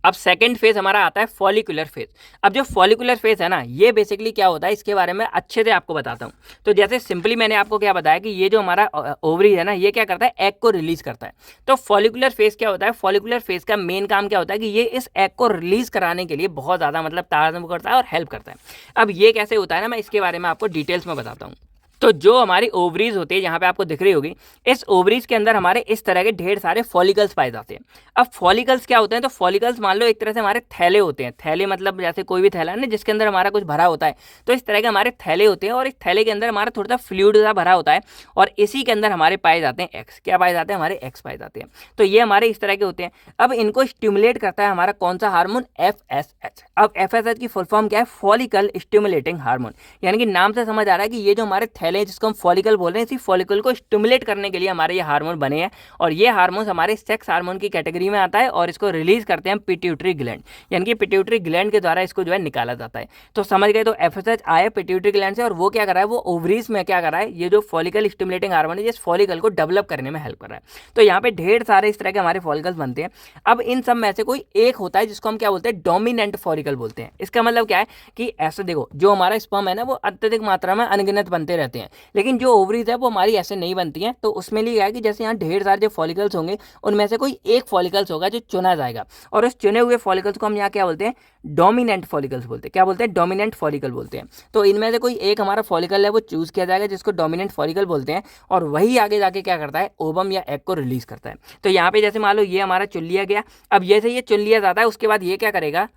अब सेकंड फेज हमारा आता है फॉलिकुलर फेज। अब जो फॉलिकुलर फेज है ना, ये बेसिकली क्या होता है, इसके बारे में अच्छे से आपको बताता हूँ। तो जैसे सिंपली मैंने आपको क्या बताया कि ये जो हमारा ओवरी है ना, ये क्या करता है, एग को रिलीज करता है। तो फॉलिकुलर फेज क्या होता है, फॉलिकुलर फेज का मेन काम क्या होता है कि ये इस एग को रिलीज कराने के लिए बहुत ज़्यादा मतलब ताज़ा करता है और हेल्प करता है। अब ये कैसे होता है ना, मैं इसके बारे में आपको डिटेल्स में बताता हूँ। तो जो हमारी ओवरीज होती है, यहाँ पे आपको दिख रही होगी, इस ओवरीज के अंदर हमारे इस तरह के ढेर सारे फॉलिकल्स पाए जाते हैं। अब फॉलिकल्स क्या होते हैं, तो फॉलिकल्स मान लो एक तरह से हमारे थैले होते हैं। थैले मतलब जैसे कोई भी थैला है ना जिसके अंदर हमारा कुछ भरा होता है, तो इस तरह के हमारे थैले होते हैं और इस थैले के अंदर हमारा थोड़ा सा फ्लूइड सा भरा होता है और इसी के अंदर हमारे पाए जाते हैं एक्स। क्या पाए जाते हैं, हमारे एक्स पाए जाते हैं। तो ये हमारे इस तरह के होते हैं। अब इनको स्टिमुलेट करता है हमारा कौन सा हार्मोन, FSH। अब FSH की फुल फॉर्म क्या है, फॉलिकल स्टिमुलेटिंग हार्मोन। यानी कि नाम से समझ आ रहा है कि ये जो हमारे थैले हैं जिसको हम फॉलिकल बोल रहे हैं, इसी फॉलिकल को स्टिमुलेट करने के लिए हमारे ये हार्मोन बने हैं। और ये हार्मोन हमारे सेक्स हार्मोन की कैटेगरी में आता है और इसको रिलीज करते हैं पिट्यूटरी ग्लैंड, यानी कि पिट्यूटरी ग्लैंड के द्वारा इसको जो है निकाला जाता है। तो समझ गए, तो FSH आया पिट्यूटरी ग्लैंड से और वो क्या कर रहा है, वो ओवरीज में क्या कर रहा है, ये जो फॉलिकल स्टिमुलेटिंग हार्मोन है इस फॉलिकल को डेवलप करने में हेल्प कर रहा है। तो यहाँ पे ढेर सारे इस तरह के हमारे फॉलिकल्स बनते हैं। अब इन सब में से कोई एक होता है जिसको हम क्या बोलते हैं, डोमिनेंट फॉलिकल बोलते हैं। इसका मतलब क्या है कि ऐसे देखो, जो हमारा स्पर्म है ना वो अत्यधिक मात्रा में अनगिनत बनते रहते हैं, लेकिन जो ओवरीज है वो हमारी ऐसे नहीं बनती हैं। तो उसमें लिए है कि जैसे यहाँ ढेर सारे जो फॉलिकल्स होंगे उनमें से कोई एक फॉलिकल्स होगा जो चुना जाएगा और उस चुने हुए फॉलिकल्स को हम यहाँ क्या बोलते हैं, डोमिनेंट फॉलिकल्स बोलते हैं। क्या बोलते हैं, डोमिनेंट फॉलिकल बोलते हैं। तो इनमें से कोई एक हमारा फॉलिकल है वो चूज किया जाएगा जिसको डोमिनेंट फॉलिकल बोलते हैं और वही आगे जाके क्या करता है, ओवम या एग को रिलीज करता है। तो यहाँ पे जैसे मान लो ये हमारा चुन लिया गया। अब ये चुन लिया जाता है, उसके बाद ये क्या करेगा,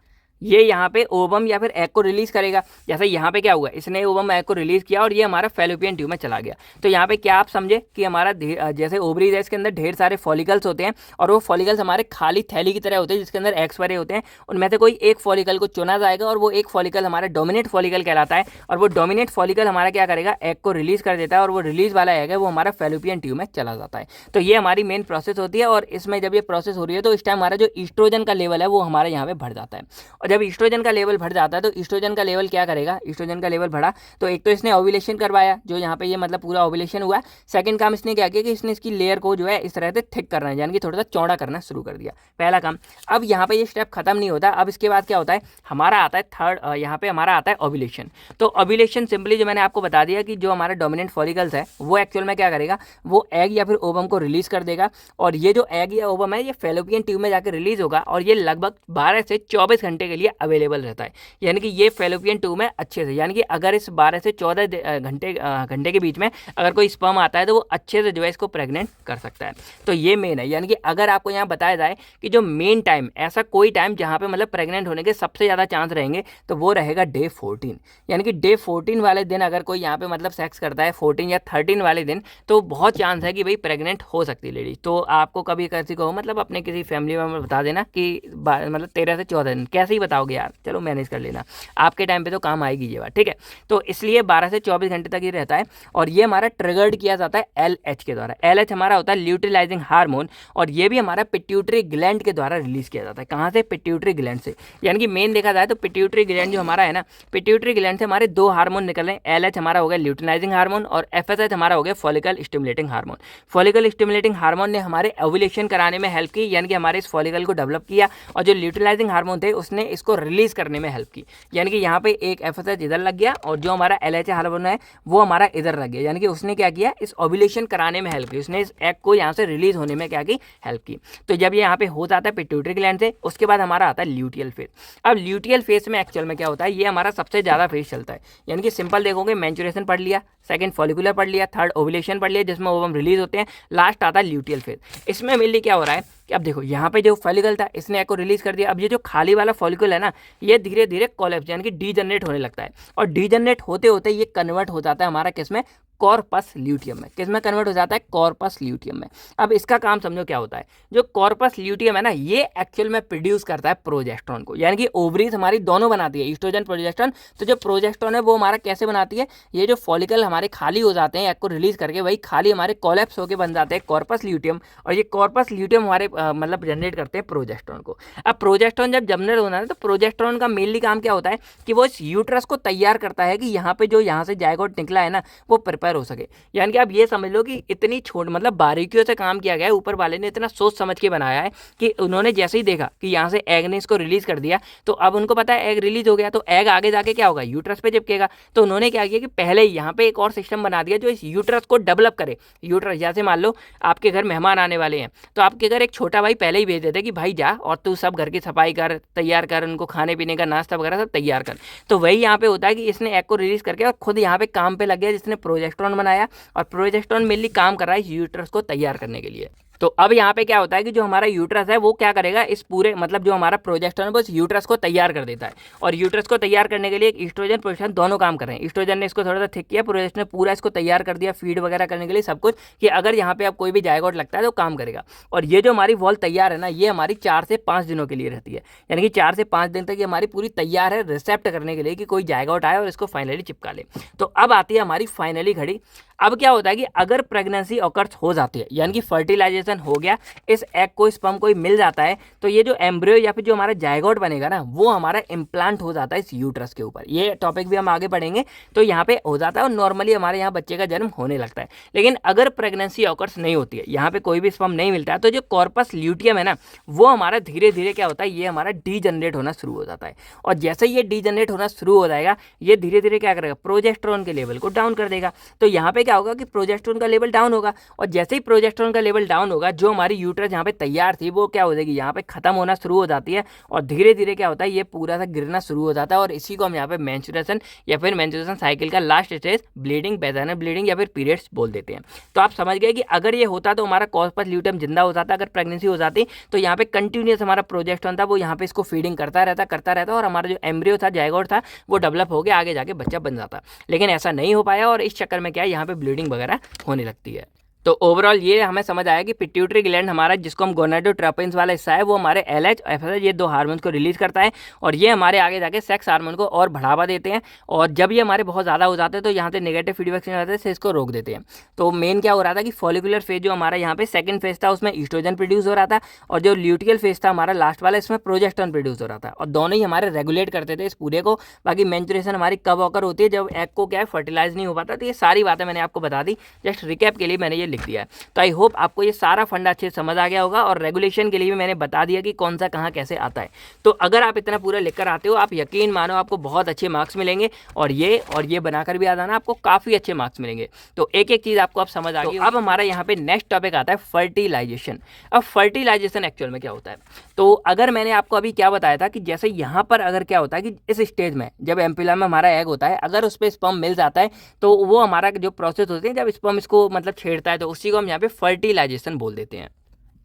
ये यहाँ पे ओवम या फिर एग को रिलीज करेगा। जैसे यहाँ पे क्या हुआ, इसने ओवम एग को रिलीज किया और ये हमारा फैलोपियन ट्यूब में चला गया। तो यहाँ पे क्या आप समझे कि हमारा जैसे ओवरीज है इसके अंदर ढेर सारे फॉलिकल्स होते हैं और वो फॉलिकल्स हमारे खाली थैली की तरह होते हैं जिसके अंदर एग्स भरे होते हैं। उनमें से कोई एक फॉलिकल को चुना जाएगा और वो एक फॉलिकल हमारा डोमिनेट फॉलिकल कहलाता है और वो डोमिनेट फॉलिकल हमारा क्या करेगा, एग को रिलीज कर देता है और वो रिलीज वाला एग है वो हमारा फैलोपियन ट्यूब में चला जाता है। तो ये हमारी मेन प्रोसेस होती है और इसमें जब ये प्रोसेस हो रही है तो इस टाइम हमारा जो ईस्ट्रोजन का लेवल है वो हमारे यहाँ पे बढ़ जाता है। और जब ईस्ट्रोजन का बढ़ जाता है तो ईस्ट्रोजन का लेवल क्या करेगा, ईस्ट्रोजन का लेवल बढ़ा तो एक तो इसने ओव्यूलेशन करवाया, जो यहाँ पे ये मतलब पूरा ओव्यूलेशन हुआ। सेकंड काम इसने क्या किया कि इसने इसकी लेयर को जो है इस तरह से थिक करना है, यानी कि थोड़ा सा चौड़ा करना शुरू कर दिया, पहला काम। अब यहाँ पे ये स्टेप खत्म नहीं होता, अब इसके बाद क्या होता है, हमारा आता है थर्ड, यहाँ पे हमारा आता है ओव्यूलेशन। तो ओव्यूलेशन सिंपली जो मैंने आपको बता दिया कि जो हमारा डोमिनेंट फॉलिकल्स है वो एक्चुअल में क्या करेगा, वो एग या फिर ओवम को रिलीज कर देगा और ये जो एग या ओवम है ये फैलोपियन ट्यूब में जाकर रिलीज होगा और ये लगभग 12 से 24 घंटे के लिए अवेलेबल रहता है। यानी कि ये फैलोपियन ट्यूब में अच्छे से, यानी कि अगर इस 12 से 14 घंटे के बीच में अगर कोई स्पर्म आता है तो वो अच्छे से जो है इसको प्रेग्नेंट कर सकता है। तो ये मेन है, यानी कि अगर आपको यहाँ बताया जाए कि जो मेन टाइम, ऐसा कोई टाइम जहाँ पे मतलब प्रेग्नेंट होने के सबसे ज़्यादा चांस रहेंगे तो वो रहेगा डे 14। यानी कि डे 14 वाले दिन अगर कोई यहाँ पे मतलब सेक्स करता है 14 या 13 वाले दिन, तो बहुत चांस है कि भाई प्रेग्नेंट हो सकती है लेडी। तो आपको कभी किसी को मतलब अपने किसी फैमिली मेम्बर बता देना कि मतलब 13 से 14 दिन, कैसे ही बताओगे यार, चलो मैनेज कर लेना, आपके टाइम पे तो काम आएगी ये बात, ठीक है। तो इसलिए 12 से 24 घंटे तक ये रहता है और ये हमारा ट्रिगर्ड किया जाता है LH के द्वारा। LH हमारा होता है ल्यूटिलाइजिंग हार्मोन और ये भी हमारा पिट्यूटरी ग्लैंड के द्वारा रिलीज किया जाता है। कहाँ से, पिट्यूटरी ग्लैंड से। यानी कि मेन देखा जाए तो पिट्यूटरी ग्लैंड जो हमारा है ना, पिट्यूटरी ग्लैंड से हमारे दो हार्मोन निकल रहे हैं। LH हमारा हो गया ल्यूटिलाइजिंग हार्मोन और FSH हमारा हो गया follicle stimulating hormone. Follicle stimulating hormone ने हमारे ओव्यूलेशन कराने में हेल्प की, यानी कि हमारे इस फॉलिकल को डेवलप किया और जो ल्यूटिलाइजिंग हार्मोन थे उसने इसको रिलीज करने में हेल्प की। यानी कि यहाँ पे एक FSH इधर लग गया और जो हमारा LH हार्मोन है वो हमारा इधर लग गया, यानी कि उसने क्या किया, इस ओव्यूलेशन कराने में हेल्प की, उसने इस एग को यहाँ से रिलीज होने में क्या की, हेल्प की। तो जब ये यहाँ पे हो जाता है पिट्यूटरी ग्लैंड से, उसके बाद हमारा आता है ल्यूटियल फेज। अब ल्यूटियल फेज में एक्चुअल में क्या होता है, ये हमारा सबसे ज़्यादा फेज चलता है। यानी कि सिंपल देखोगे, मैंचुरेशन पढ़ लिया, सेकंड फॉलिकुलर पढ़ लिया, थर्ड ओव्यूलेशन पढ़ लिया जिसमें ओवम रिलीज होते हैं, लास्ट आता है ल्यूटियल फेज। इसमें मेनली क्या हो रहा है कि अब देखो यहाँ पे जो फॉलिकल था इसने एग को रिलीज कर दिया। अब ये जो खाली वाला फॉलिकल है ना, ये धीरे धीरे कोलैप्स यानी कि डीजनरेट होने लगता है और डीजनरेट होते होते ये कन्वर्ट हो जाता है हमारा किसमें, कॉर्पस ल्यूटियम में। किस में कन्वर्ट हो जाता है? कॉर्पस ल्यूटियम में। अब इसका काम समझो क्या होता है। जो कॉर्पस ल्यूटियम है ना, ये एक्चुअल में प्रोड्यूस करता है प्रोजेस्टेरॉन को, यानी कि ओवरीज हमारी दोनों बनाती है, ईस्ट्रोजन प्रोजेस्टेरॉन। तो जो प्रोजेस्टेरॉन है वो हमारा कैसे बनाती है? ये जो फॉलिकल हमारे खाली हो जाते हैं एग को रिलीज करके, वही खाली हमारे कोलैप्स होकर बन जाते हैं कॉर्पस ल्यूटियम, और ये कॉर्पस ल्यूटियम हमारे मतलब जनरेट करते हैं प्रोजेस्टेरॉन को। अब प्रोजेस्टेरॉन जब जनरेट होना है तो प्रोजेस्टेरॉन का मेनली काम क्या होता है कि वो इस यूट्रस को तैयार करता है कि यहाँ पे जो यहाँ से जायगोट निकला है ना वो प्रिपेयर हो सके। यानी कि आप ये समझ लो कि इतनी छोट मतलब बारीकियों से काम किया गया है, ऊपर वाले ने इतना सोच समझ के बनाया है कि उन्होंने जैसे ही देखा कि यहाँ से एग ने इसको रिलीज कर दिया, तो अब उनको पता है एग रिलीज हो गया तो एग आगे जाके क्या होगा? यूट्रस पे चिपकेगा। तो उन्होंने क्या किया कि पहले यहाँ पे एक और सिस्टम बना दिया जो इस यूट्रस को डेवलप करे। यूट्रस जैसे मान लो आपके घर मेहमान आने वाले हैं, तो आपके घर एक छोटा भाई पहले ही भेज देते कि भाई जा और तू सब घर की सफाई कर, तैयार कर, उनको खाने पीने का नाश्ता वगैरह सब तैयार कर। तो वही यहाँ पे होता है कि इसने एग को रिलीज करके और खुद यहाँ पे काम पे लग गया, जिसने प्रोजेस्टेरॉन बनाया, और प्रोजेस्टेरॉन मेनली काम कर रहा है यूट्रस को तैयार करने के लिए। तो अब यहाँ पे क्या होता है कि जो हमारा यूट्रस है वो क्या करेगा, इस पूरे मतलब जो हमारा प्रोजेस्टेरॉन है वो इस यूट्रस को तैयार कर देता है। और यूट्रस को तैयार करने के लिए ईस्ट्रोजन प्रोजेस्टेरॉन दोनों काम कर रहे हैं। ईस्ट्रोजन ने इसको थोड़ा सा थिक किया, प्रोजेस्टेरॉन ने पूरा इसको तैयार कर दिया फीड वगैरह करने के लिए सब कुछ, कि अगर यहाँ पे अब कोई भी जायगोट लगता है तो काम करेगा। और ये जो हमारी वॉल तैयार है ना, ये हमारी 4 से 5 दिनों के लिए रहती है, यानी कि 4 से 5 दिन तक ये हमारी पूरी तैयार है रिसेप्ट करने के लिए कि कोई जायगोट आए और इसको फाइनली चिपका ले। तो अब आती है हमारी फाइनली घड़ी। अब क्या होता है कि अगर प्रेगनेंसी ऑकर्स हो जाती है, यानी कि फर्टिलाइजेशन हो गया, इस एग को स्पर्म को मिल जाता है, तो ये जो एम्ब्रियो या फिर जो हमारा जायगोट बनेगा ना वो हमारा इम्प्लांट हो जाता है इस यूट्रस के ऊपर। ये टॉपिक भी हम आगे पढ़ेंगे। तो यहाँ पे हो जाता है और नॉर्मली हमारे यहाँ बच्चे का जन्म होने लगता है। लेकिन अगर प्रेगनेंसी ऑकर्स नहीं होती है, यहाँ पे कोई भी स्पर्म नहीं मिलता है, तो जो कॉर्पस ल्यूटियम है ना वो हमारा धीरे धीरे क्या होता है, ये हमारा डीजनरेट होना शुरू हो जाता है। और जैसे ये डीजनरेट होना शुरू हो जाएगा, ये धीरे धीरे क्या करेगा, प्रोजेस्टेरॉन के लेवल को डाउन कर देगा। तो यहाँ पे क्या होगा कि प्रोजेस्टेरॉन का लेवल डाउन होगा, और जैसे ही प्रोजेस्टेरॉन का लेवल डाउन होगा, जो हमारी यूट्रस यहाँ पे तैयार थी वो क्या हो जाएगी, यहाँ पे खत्म होना शुरू हो जाती है। और धीरे धीरे क्या होता है, ये पूरा सा गिरना शुरू हो जाता है। और इसी को हम यहाँ पे मेंस्ट्रुएशन या फिर मेंस्ट्रुएशन साइकिल का last stage bleeding, vaginal bleeding या फिर पीरियड्स बोल देते हैं। तो आप समझ गए कि अगर ये होता तो हमारा कॉर्पस ल्यूटियम जिंदा हो जाता। अगर प्रेगनेंसी हो जाती तो यहाँ पे कंटिन्यूस हमारा प्रोजेस्टेरॉन था वो यहाँ पे इसको फीडिंग करता रहता और हमारा जो एम्ब्रियो था, जायगोट था, वो डेवलप हो गया, आगे जाके बच्चा बन जाता। लेकिन ऐसा नहीं हो पाया और इस चक्कर में क्या है, यहाँ पे ब्लीडिंग वगैरह होने लगती है। तो ओवरऑल ये हमें समझ आया कि पिट्यूटरी ग्लैंड हमारा, जिसको हम गोनाडोट्रोपिन्स वाला हिस्सा है, वो हमारे LH और FSH ये 2 हार्मोन्स को रिलीज करता है, और ये हमारे आगे जाके सेक्स हार्मोन को और बढ़ावा देते हैं। और जब ये हमारे बहुत ज़्यादा हो जाते हैं तो यहाँ से नेगेटिव फीडबैक जाते हैं, इसको रोक देते हैं। तो मेन क्या हो रहा था कि फॉलिकुलर फेज जो हमारा यहाँ पे सेकंड फेज था उसमें ईस्ट्रोजन प्रोड्यूस हो रहा था, और जो ल्यूटियल फेज था हमारा लास्ट वाला, इसमें प्रोजेस्टेरॉन प्रोड्यूस हो रहा था, और दोनों ही हमारे रेगुलेट करते थे इस पूरे को। बाकी मेंस्ट्रुएशन हमारी कब ऑकर होती है, जब एग को क्या है फर्टिलाइज नहीं हो पाता। तो ये सारी बातें मैंने आपको बता दी, जस्ट रिकैप के लिए मैंने ये लिख दिया है। तो आई होप आपको ये सारा फंडा अच्छे से समझ आ गया होगा, और रेगुलेशन के लिए भी मैंने बता दिया कि कौन सा कहाँ कैसे आता है। तो अगर आप इतना पूरा लेकर आते हो, आप यकीन मानो आपको बहुत अच्छे मार्क्स मिलेंगे, और ये बनाकर भी आ जाना, आपको काफ़ी अच्छे मार्क्स मिलेंगे। तो एक एक चीज़ आपको अब समझ आ गई। तो अब हमारा यहाँ पे नेक्स्ट टॉपिक आता है फर्टिलाइजेशन। अब फर्टिलाइजेशन एक्चुअल में क्या होता है, तो अगर मैंने आपको अभी क्या बताया था कि जैसे यहाँ पर अगर क्या होता है कि इस स्टेज में जब एम्पुला में हमारा एग होता है, अगर उस पर स्पर्म मिल जाता है तो वो हमारा जो प्रोसेस होती है, जब स्पर्म इसको मतलब छेड़ता है, तो उसी को हम यहाँ पे फर्टिलाइजेशन बोल देते हैं।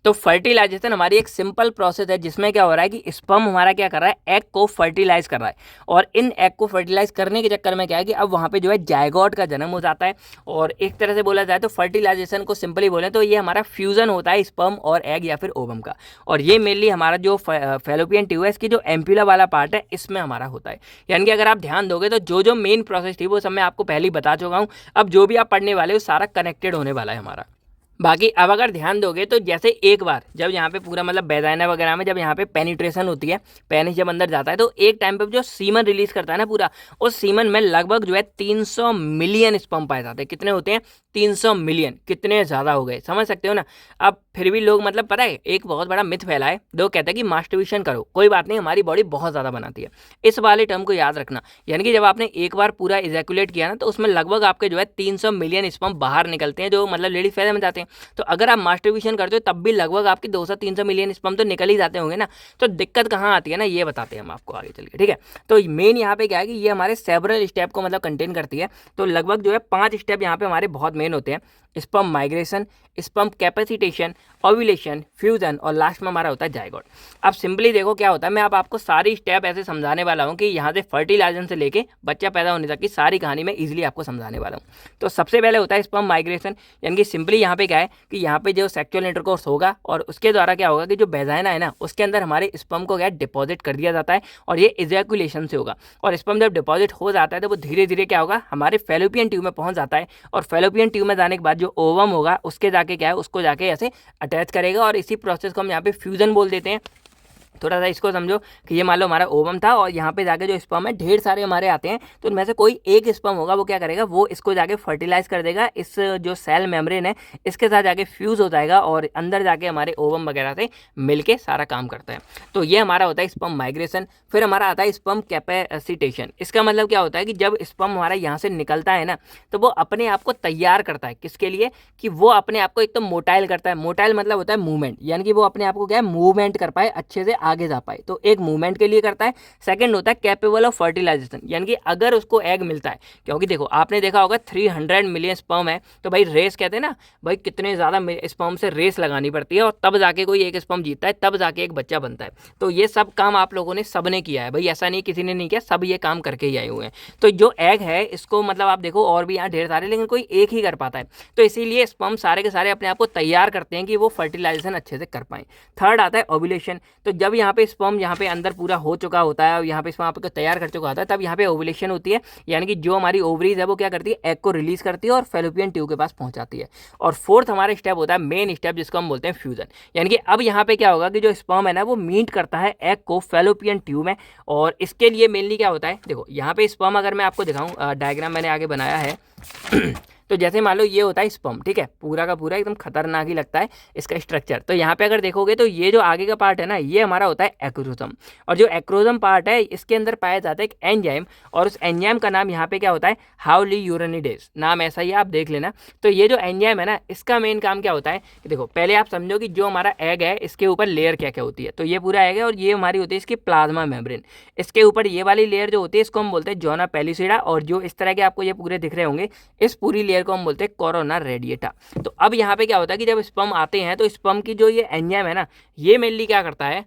तो फर्टिलाइजेशन हमारी एक सिंपल प्रोसेस है जिसमें क्या हो रहा है कि स्पर्म हमारा क्या कर रहा है, एग को फर्टिलाइज कर रहा है, और इन एग को फर्टिलाइज करने के चक्कर में क्या है कि अब वहाँ पे जो है जायगोट का जन्म हो जाता है। और एक तरह से बोला जाए तो फर्टिलाइजेशन को सिंपली बोलें तो ये हमारा फ्यूजन होता है स्पर्म और एग या फिर ओवम का, और ये मेनली हमारा जो फैलोपियन ट्यूब है, इसकी जो एम्पुला वाला पार्ट है, इसमें हमारा होता है। यानी कि अगर आप ध्यान दोगे तो जो जो मेन प्रोसेस थी वो सब मैं आपको पहले ही बता चुका हूँ। अब जो भी आप पढ़ने वाले हो सारा कनेक्टेड होने वाला है हमारा। बाकी अब अगर ध्यान दोगे तो जैसे एक बार जब यहाँ पे पूरा मतलब वेजाइना वगैरह में जब यहाँ पे पेनिट्रेशन होती है, पेनिस जब अंदर जाता है, तो एक टाइम पे जो सीमन रिलीज करता है ना पूरा, उस सीमन में लगभग जो है 300 मिलियन स्पर्म पाए जाते हैं। कितने होते हैं? 300 मिलियन। कितने ज़्यादा हो गए, समझ सकते हो ना। अब फिर भी लोग मतलब पता है एक बहुत बड़ा मिथ फैला है, लोग कहते हैं कि मास्टरबेशन करो, कोई बात नहीं, हमारी बॉडी बहुत ज़्यादा बनाती है। इस वाले टर्म को याद रखना, यानी कि जब आपने एक बार पूरा इजैकुलेट किया ना, तो उसमें लगभग आपके जो है 300 मिलियन स्पर्म बाहर निकलते हैं, जो मतलब लेडीज फेदर में जाते हैं। तो अगर आप मास्टरबेशन करते हो तब भी लगभग आपकी 200-300 मिलियन स्पर्म तो निकल ही जाते होंगे ना। तो दिक्कत कहाँ आती है ना, ये बताते हैं हम आपको आगे चल के, ठीक है। तो मेन यहाँ पे क्या है कि ये हमारे सेवरल स्टेप को मतलब कंटेन करती है। तो लगभग जो है 5 स्टेप यहाँ पे हमारे बहुत मेन होते हैं। Sperm migration, sperm capacitation, ovulation, fusion और लास्ट में हमारा होता है जायगोट। अब सिंपली देखो क्या होता है, मैं अब आपको सारी स्टेप ऐसे समझाने वाला हूँ कि यहाँ से फर्टिलाइजेशन से लेके बच्चा पैदा होने तक की सारी कहानी मैं इजीली आपको समझाने वाला हूँ। तो सबसे पहले होता है स्पर्म माइग्रेशन, यानी कि सिंपली यहाँ पे क्या है कि यहाँ पे जो सेक्सुअल इंटरकोर्स होगा और उसके द्वारा क्या होगा कि जो वेजाइना है ना उसके अंदर हमारे स्पर्म को क्या डिपॉजिट कर दिया जाता है और ये इजैकुलेशन से होगा। और स्पर्म जब डिपॉजिट हो जाता है तो वो धीरे धीरे क्या होगा हमारे फेलोपियन ट्यूब में पहुंच जाता है और फेलोपियन ट्यूब में जाने के बाद जो ओवम होगा उसके जाके क्या है उसको जाके ऐसे अटैच करेगा और इसी प्रोसेस को हम यहाँ पे फ्यूजन बोल देते हैं। थोड़ा सा इसको समझो कि ये मान लो हमारा ओवम था और यहाँ पे जाके जो स्पर्म है ढेर सारे हमारे आते हैं, तो उनमें से कोई एक स्पर्म होगा वो क्या करेगा वो इसको जाके फर्टिलाइज कर देगा, इस जो सेल मेम्ब्रेन है इसके साथ जाके फ्यूज हो जाएगा और अंदर जाके हमारे ओवम वगैरह से मिलके सारा काम करता है। तो ये हमारा होता है स्पर्म माइग्रेशन। फिर हमारा आता है स्पर्म कैपेसिटेशन। इसका मतलब क्या होता है कि जब स्पर्म हमारा यहाँ से निकलता है ना तो वो अपने आप को तैयार करता है किसके लिए कि वो अपने आप को एकदम मोटाइल करता है। मोटाइल मतलब होता है मूवमेंट, यानी कि वो अपने आप को क्या है मूवमेंट कर पाए, अच्छे से आगे जा पाए, तो एक मूवमेंट के लिए करता है। सेकंड होता है कैपेबल ऑफ फर्टिलाइजेशन, यानी कि अगर उसको एग मिलता है, क्योंकि देखो आपने देखा होगा 300 मिलियन स्पर्म है तो भाई रेस कहते हैं ना, भाई कितने ज़्यादा स्पर्म से रेस लगानी पड़ती है और तब जाके कोई एक स्पर्म जीतता है, तब जाके एक बच्चा बनता है। तो ये सब काम आप लोगों ने सब ने किया है भाई, ऐसा नहीं किसी ने नहीं किया, सब ये काम करके ही आए हुए हैं। तो जो एग है इसको मतलब आप देखो और भी यहाँ ढेर सारे, लेकिन कोई एक ही कर पाता है, तो इसीलिए स्पर्म सारे के सारे अपने आप को तैयार करते हैं कि वो फर्टिलाइजेशन अच्छे से कर पाएँ। थर्ड आता है ओव्यूलेशन। तो जब यहाँ पे स्पर्म यहाँ पे अंदर पूरा हो चुका होता है और यहाँ पे स्पर्म आपको तैयार कर चुका होता है, तब यहाँ पे ओव्यूलेशन होती है, यानी कि जो हमारी ओवरीज है वो क्या करती है एग को रिलीज करती है और फेलोपियन ट्यूब के पास पहुंचाती है। और फोर्थ हमारा स्टेप होता है मेन स्टेप, जिसको हम बोलते हैं फ्यूजन, यानी कि अब यहाँ पे क्या होगा कि जो स्पर्म है ना वो मीट करता है एग को फेलोपियन ट्यूब में। और इसके लिए मेनली क्या होता है, देखो यहाँ पे स्पर्म अगर मैं आपको दिखाऊं, डायग्राम मैंने आगे बनाया है तो जैसे मान लो ये होता है स्पर्म, ठीक है, पूरा का पूरा एकदम खतरनाक ही लगता है इसका स्ट्रक्चर। तो यहाँ पे अगर देखोगे तो ये जो आगे का पार्ट है ना ये हमारा होता है एक्रोसोम, और जो एक्रोसोम पार्ट है इसके अंदर पाया जाता है एक एंजाइम, और उस एंजाइम का नाम यहाँ पे क्या होता है हाइड्रोल्यूरोनिडेज, नाम ऐसा ही आप देख लेना। तो ये जो एंजाइम है ना इसका मेन काम क्या होता है कि देखो पहले आप समझो कि जो हमारा एग है इसके ऊपर लेयर क्या क्या होती है। तो ये पूरा एग है और ये हमारी होती है इसकी प्लाज्मा मेम्ब्रेन, इसके ऊपर ये वाली लेयर जो होती है इसको हम बोलते हैं जोना पेलिसिडा, और जो इस तरह के आपको ये पूरे दिख रहे होंगे इस पूरी लेयर को हम बोलते हैं कोरोना रेडिएटा। तो अब यहाँ पे क्या होता है कि जब स्पर्म आते हैं तो स्पर्म की जो ये एंजाइम है ना ये मेनली क्या करता है,